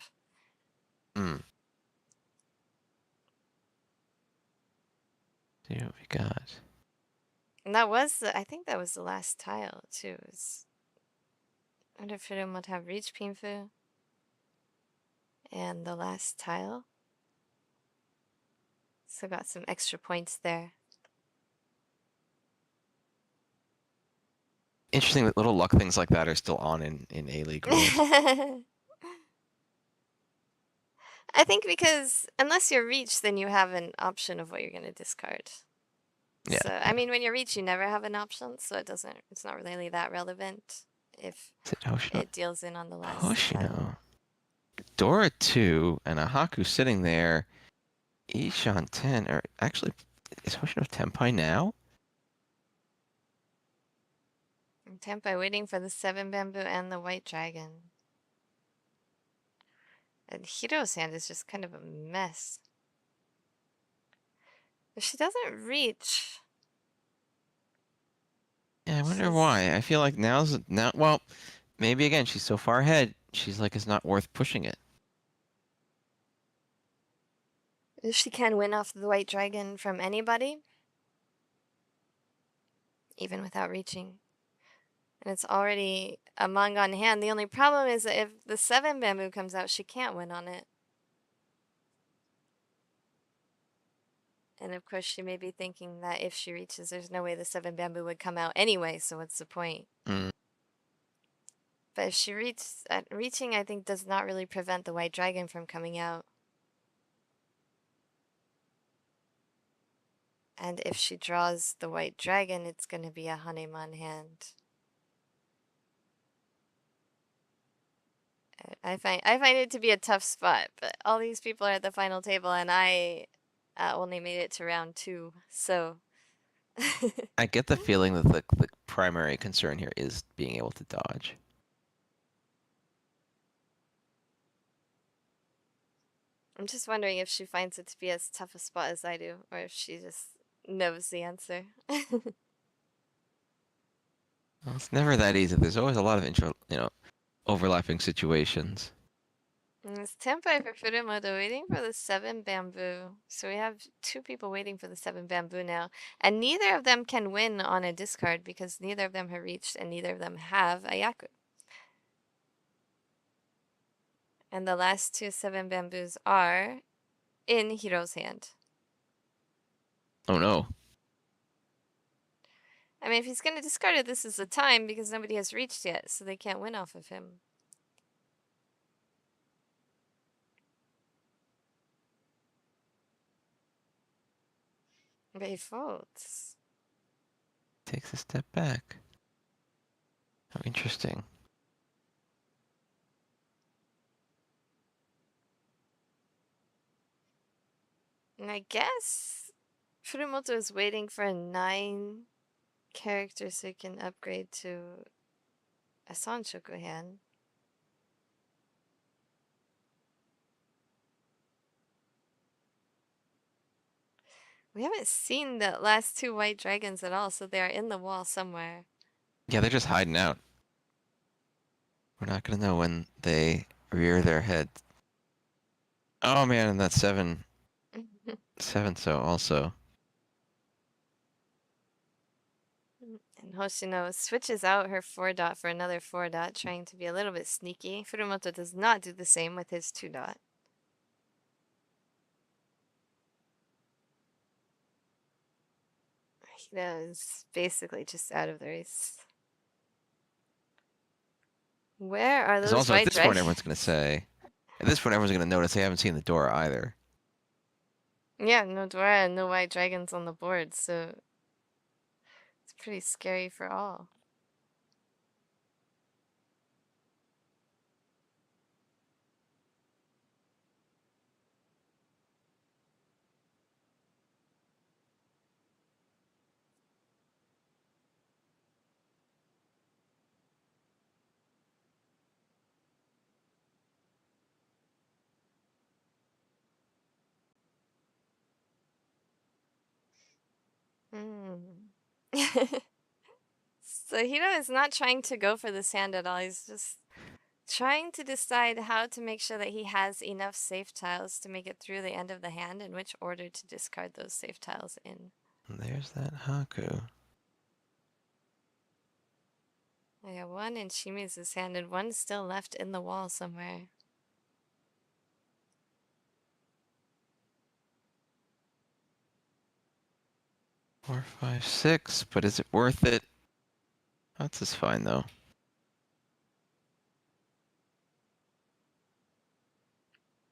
Hmm. See what we got. And I think that was the last tile too. I wonder if Furumoto have reached Pinfu. And the last tile. So got some extra points there. Interesting that little luck things like that are still on in A-League rules. I think because unless you're reach, then you have an option of what you're going to discard. Yeah. So, I mean, when you're reach, you never have an option, so it's not really that relevant if Is it Hoshino? it deals in on the last tile. Hoshino. Dora 2 and a Haku sitting there. Ishan 10. Or actually, is Hoshino Tenpai now? And Tempai waiting for the 7 bamboo and the white dragon. And Hiro's hand is just kind of a mess. If she doesn't reach. Yeah, I wonder why. I feel like now. Well, maybe again she's so far ahead. She's like it's not worth pushing it. If she can win off the white dragon from anybody, even without reaching. And it's already a manga on hand. The only problem is that if the 7 bamboo comes out, she can't win on it. And of course, she may be thinking that if she reaches, there's no way the 7 bamboo would come out anyway, so what's the point? Mm. But if she reaching, I think, does not really prevent the white dragon from coming out. And if she draws the white dragon, it's going to be a Haneman hand. I find it to be a tough spot, but all these people are at the final table, and I only made it to round 2, so I get the feeling that the primary concern here is being able to dodge. I'm just wondering if she finds it to be as tough a spot as I do, or if she just knows the answer. Well, it's never that easy. There's always a lot of overlapping situations. It's Tempai for Furumoto waiting for the 7 bamboo. So we have 2 people waiting for the 7 bamboo now. And neither of them can win on a discard because neither of them have reached and neither of them have a Yaku. And the last 2 7 bamboos are in Hiro's hand. Oh no. I mean, if he's going to discard it, this is the time because nobody has reached yet, so they can't win off of him. But he folds. Takes a step back. How interesting. And I guess Furumoto is waiting for a 9 character so he can upgrade to a Sanshoku hand. We haven't seen the last 2 white dragons at all, so they are in the wall somewhere. Yeah, they're just hiding out. We're not gonna know when they rear their head. Oh man, and that's 7. 7 so also. And Hoshino switches out her 4 dot for another 4 dot, trying to be a little bit sneaky. Furumoto does not do the same with his 2 dot. Hiro is basically just out of the race. Where are Because those also at white this point, dragons? everyone's gonna say, at this point, everyone's gonna notice they haven't seen the door either. Yeah, no Dora and no white dragons on the board, so it's pretty scary for all. Hmm. So Hiro is not trying to go for this hand at all. He's just trying to decide how to make sure that he has enough safe tiles to make it through the end of the hand and which order to discard those safe tiles in. And there's that Haku. I got 1 in Shimizu's hand and 1 still left in the wall somewhere. 4, 5, 6, but is it worth it? That's just fine though.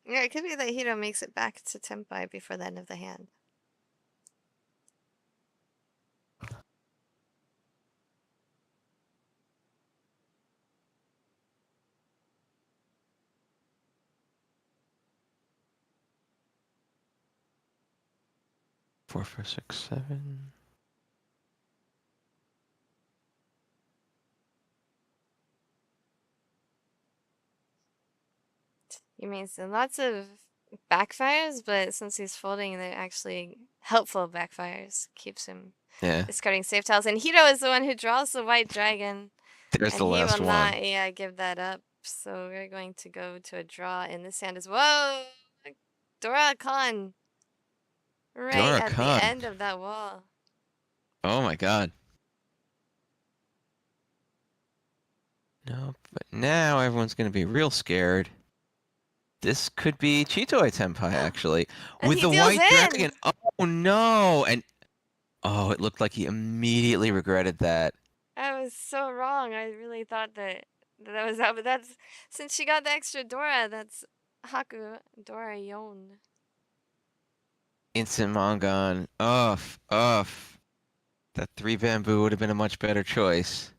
Yeah, it could be that Hiro makes it back to Tempai before the end of the hand. Four, 5, 6, 7. He makes lots of backfires, but since he's folding, they're actually helpful backfires. Keeps him Yeah, discarding safe tiles. And Hiro is the one who draws the white dragon. there's And the he will last one. not, give that up. So we're going to go to a draw in this hand as well. Dora Khan, right Dora at the Khan. end of that wall. Oh my god. No, but now everyone's gonna be real scared. This could be Chitoi Tenpai, actually. And With he the deals white dragon. in! Oh no! And oh, it looked like he immediately regretted that. I was so wrong. I really thought that was out, but that's since she got the extra Dora, that's Haku Dora Yon. Instant Mongon. Uff, uff. That 3 bamboo would have been a much better choice.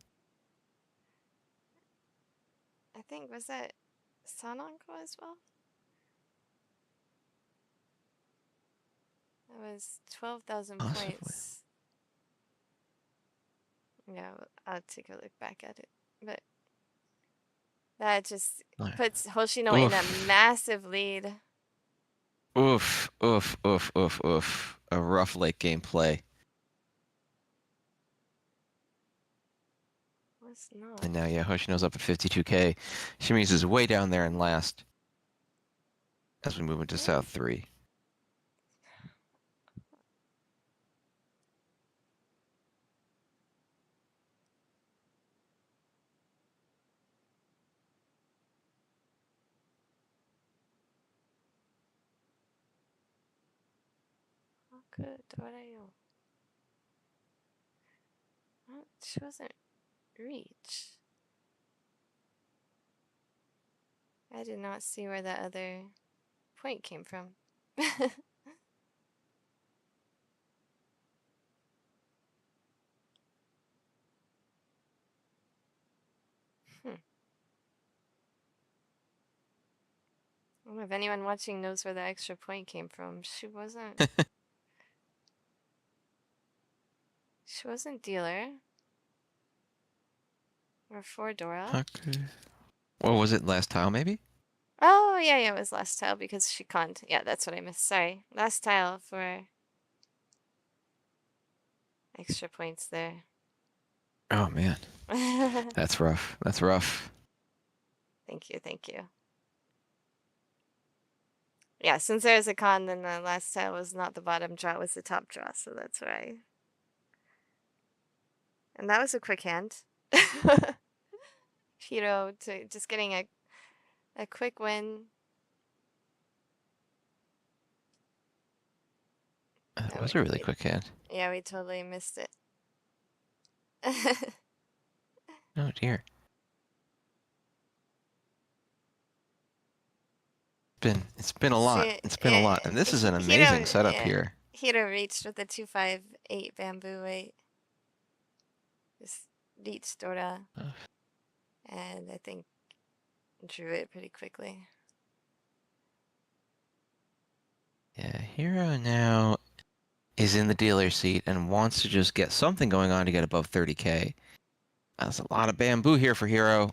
I think, was that Sanonko as well? That was 12,000 Possibly. points. Yeah, I'll take a look back at it. But that just puts Hoshino in a Oof. massive lead. Oof, oof, oof, oof, oof. A rough late game play. Was not. And now, yeah, Hoshino's up at 52K. Shimizu's way down there in last as we move into South 3. How good? What are you? She wasn't reach. I did not see where that other point came from. Hmm. I don't know if anyone watching knows where the extra point came from. She wasn't. She wasn't dealer. Or for Dora. Okay. What was it, last tile maybe? Oh, yeah, yeah, it was last tile because she conned. Yeah, that's what I missed. Sorry. Last tile for extra points there. Oh man, Thank that's rough. That's rough. you, thank you. Yeah, since there's a con, then the last tile was not the bottom draw, it was the top draw, so that's why. And that was a quick hand. Hiro to just getting a quick win. That Oh, was a really quick hand. yeah, we totally missed it. Oh dear. It's been a lot. She, It's been a lot. And this is an amazing Hiro, setup yeah, here. Hiro reached with a 258 bamboo weight. Just reached Dora, and I think drew it pretty quickly. Yeah, Hero now is in the dealer seat and wants to just get something going on to get above 30K. That's a lot of bamboo here for Hero.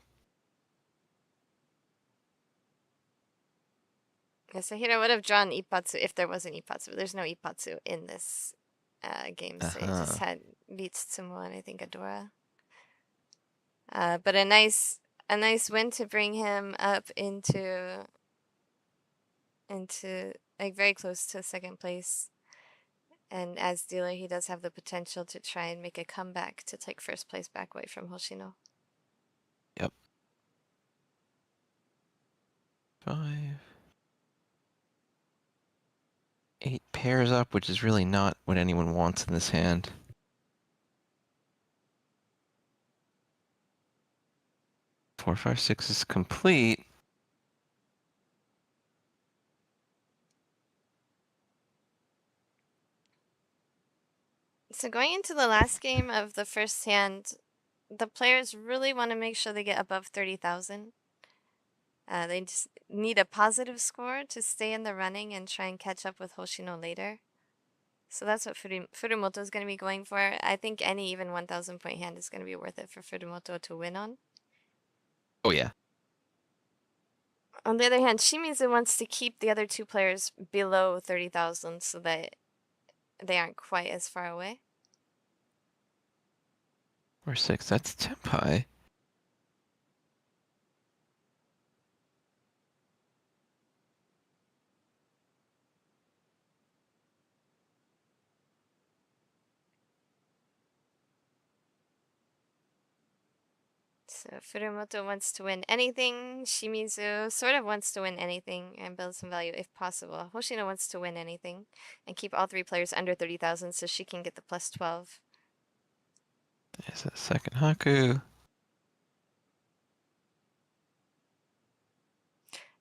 Yeah, so Hiro would have drawn Ippatsu if there was an Ippatsu, but there's no Ippatsu in this game, so he just had beats Tsumo and I think Adora. But a nice win to bring him up into like very close to second place. And as dealer, he does have the potential to try and make a comeback to take first place back away from Hoshino. Yep. 5. 8 pairs up, which is really not what anyone wants in this hand. 4, 5, 6 is complete. So going into the last game of the first hand, the players really want to make sure they get above 30,000. They just need a positive score to stay in the running and try and catch up with Hoshino later. So that's what Furumoto is going to be going for. I think any even 1,000 point hand is going to be worth it for Furumoto to win on. Oh yeah. On the other hand, Shimizu wants to keep the other two players below 30,000 so that they aren't quite as far away. 4, 6, that's temp high. So Furumoto wants to win anything. Shimizu sort of wants to win anything and build some value if possible. Hoshino wants to win anything and keep all three players under 30,000 so she can get the plus 12. There's a second Haku.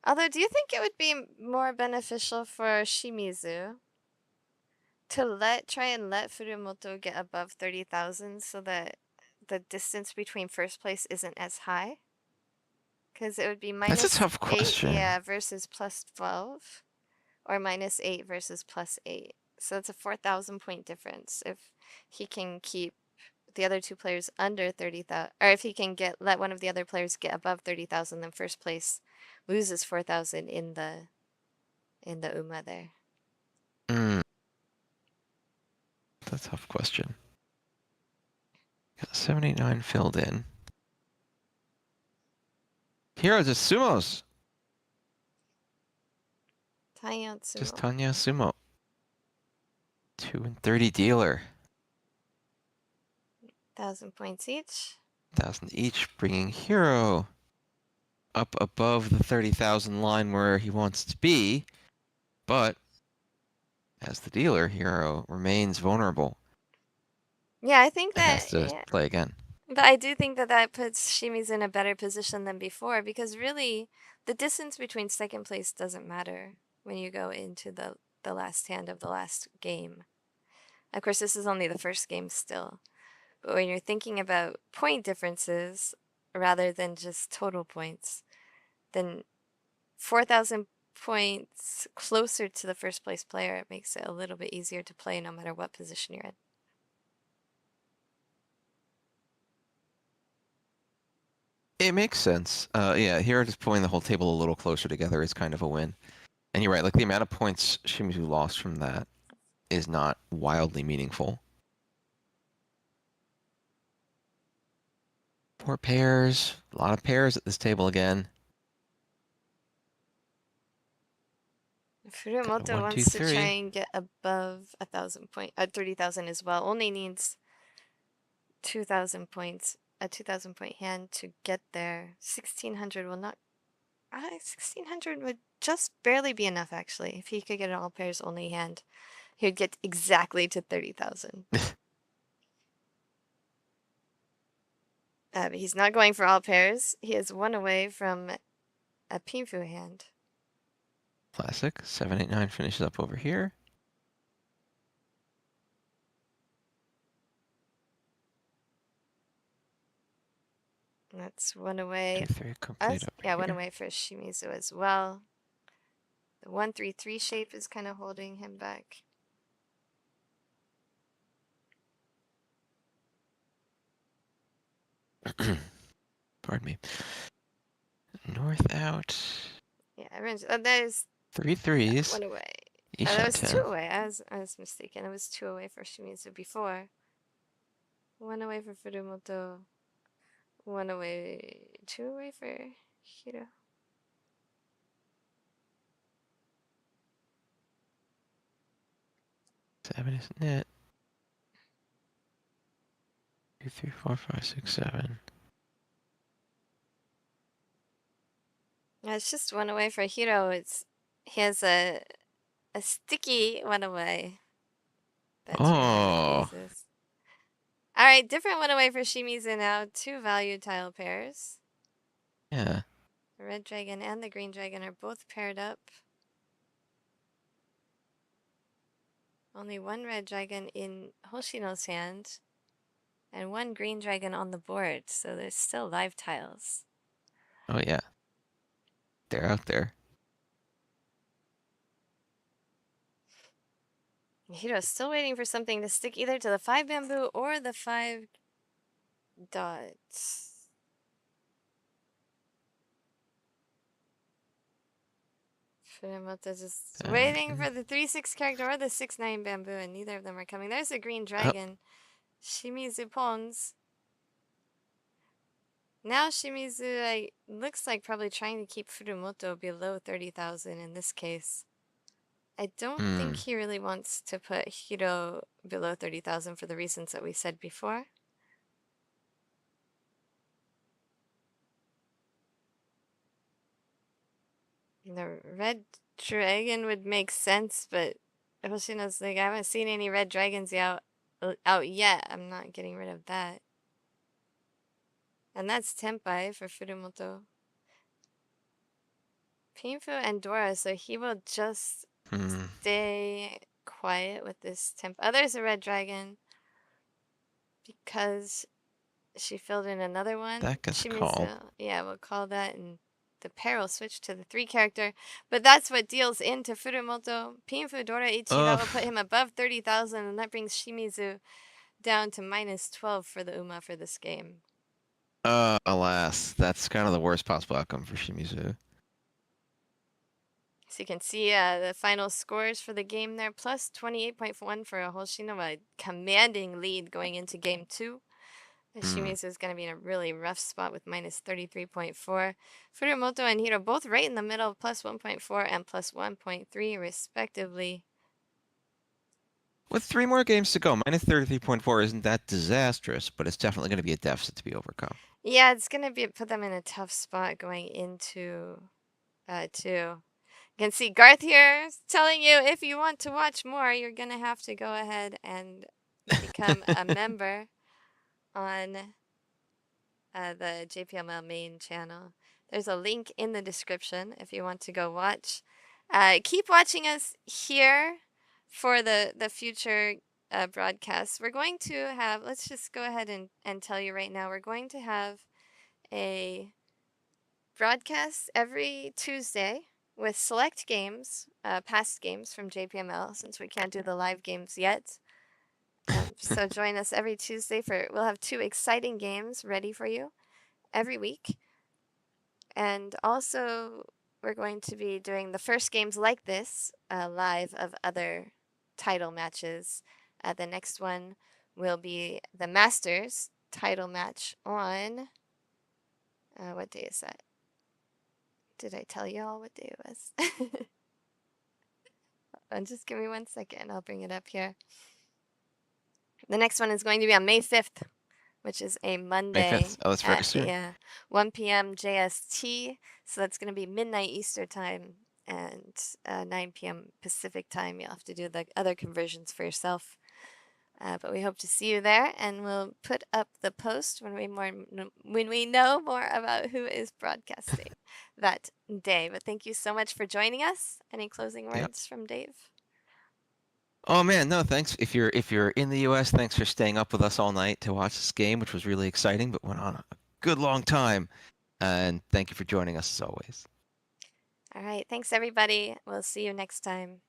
Although, do you think it would be more beneficial for Shimizu to try and let Furumoto get above 30,000 so that the distance between first place isn't as high. Because it would be That's a minus tough 8, question. yeah, versus plus 12, or minus 8 versus plus 8. So it's a 4,000 point difference if he can keep the other two players under 30,000, or if he can let one of the other players get above 30,000, then first place loses 4,000 in the UMA there. Mm, that's a tough question. Got 79 filled in. Heroes is sumos. Just Tanyotsumo. Tanya Sumo. 2 and 30 dealer. 1,000 points each. 1,000 each, bringing Hero up above the 30,000 line where he wants to be. But as the dealer, Hero remains vulnerable Yeah, I think and has that, to yeah. play again. But I do think that that puts Shimizu in a better position than before, because really the distance between second place doesn't matter when you go into the last hand of the last game. Of course, this is only the first game still. But when you're thinking about point differences rather than just total points, then 4,000 points closer to the first place player, it makes it a little bit easier to play no matter what position you're in. It makes sense. Yeah, Hero just pulling the whole table a little closer together is kind of a win. And you're right, like the amount of points Shimizu lost from that is not wildly meaningful. 4 pairs, a lot of pairs at this table again. Got a Furumoto 1, 2, wants to try 3. and get above 30,000 as well. Only needs 2,000 points, a 2,000 point hand to get there. 1,600 will not. 1,600 would just barely be enough, actually. If he could get an all pairs only hand, he would get exactly to 30,000. But he's not going for all pairs. He is one away from a Pinfu hand. Classic. 789 finishes up over here. That's one away. 2, 3 complete up Yeah, here. one away for Shimizu as well. The 1-3-3 shape is kind of holding him back. Pardon me. North out. Yeah, everyone's. Oh, there's 3 threes. one away. Each That on was 10. 2 away. I was mistaken. It was 2 away for Shimizu before. 1 away for Furumoto. 1 away. 2 away for Hiro. Seven isn't it? 2, 3, 4, 5, 6, 7. Yeah, it's just 1 away for Hiro. He has a sticky 1 away. That Hiro Oh. refuses. Alright, different 1 away for Shimizu now. 2 value tile pairs. Yeah. The red dragon and the green dragon are both paired up. Only 1 red dragon in Hoshino's hand, and 1 green dragon on the board, so there's still live tiles. Oh, yeah. They're out there. Hiro's still waiting for something to stick either to the 5 bamboo or the 5 dots. Furumoto just waiting for the 3-6 character or the 6-9 bamboo, and neither of them are coming. There's a green dragon. Shimizu pawns. Now Shimizu looks like probably trying to keep Furumoto below 30,000 in this case. I don't think he really wants to put Hiro below 30,000 for the reasons that we said before. The red dragon would make sense, but Hoshino's like, I haven't seen any red dragons out yet. I'm not getting rid of that. And that's Tenpai for Furumoto. Pinfu and Dora, so he will just stay quiet with this temp. Oh, there's a red dragon because she filled in another one. That gets called. Shimizu. Yeah, we'll call that. And the pair will switch to the 3 character. But that's what deals into Furumoto. Pinfu Dora Ichi. That Ugh. will put him above 30,000. And that brings Shimizu down to minus 12 for the UMA for this game. Alas, that's kind of the worst possible outcome for Shimizu. So you can see the final scores for the game there. Plus 28.1 for a Hoshino, a commanding lead going into game 2. Shimizu is going to be in a really rough spot with minus 33.4. Furumoto and HIRO both right in the middle, plus 1.4 and plus 1.3 respectively. With 3 more games to go, minus 33.4 isn't that disastrous, but it's definitely going to be a deficit to be overcome. Yeah, it's going to be put them in a tough spot going into 2. You can see Garth here telling you if you want to watch more, you're going to have to go ahead and become a member on the JPML main channel. There's a link in the description if you want to go watch. Keep watching us here for the future broadcasts. We're going to have, let's just go ahead and tell you right now, we're going to have a broadcast every Tuesday with select games, past games from JPML, since we can't do the live games yet. So join us every Tuesday we'll have 2 exciting games ready for you every week. And also, we're going to be doing the first games like this live of other title matches. The next one will be the Masters title match on. What day is that? Did I tell y'all what day it was? Just give me 1 second. I'll bring it up here. The next one is going to be on May 5th, which is a Monday. May 5th. Oh, that's very soon. Yeah, 1 p.m. JST. So that's going to be midnight Easter time and 9 p.m. Pacific time. You'll have to do the other conversions for yourself. But we hope to see you there, and we'll put up the post when we know more about who is broadcasting that day. But thank you so much for joining us. Any closing words from Dave? Oh man, no, thanks. If you're in the US, thanks for staying up with us all night to watch this game, which was really exciting, but went on a good long time. And thank you for joining us as always. All right, thanks everybody. We'll see you next time.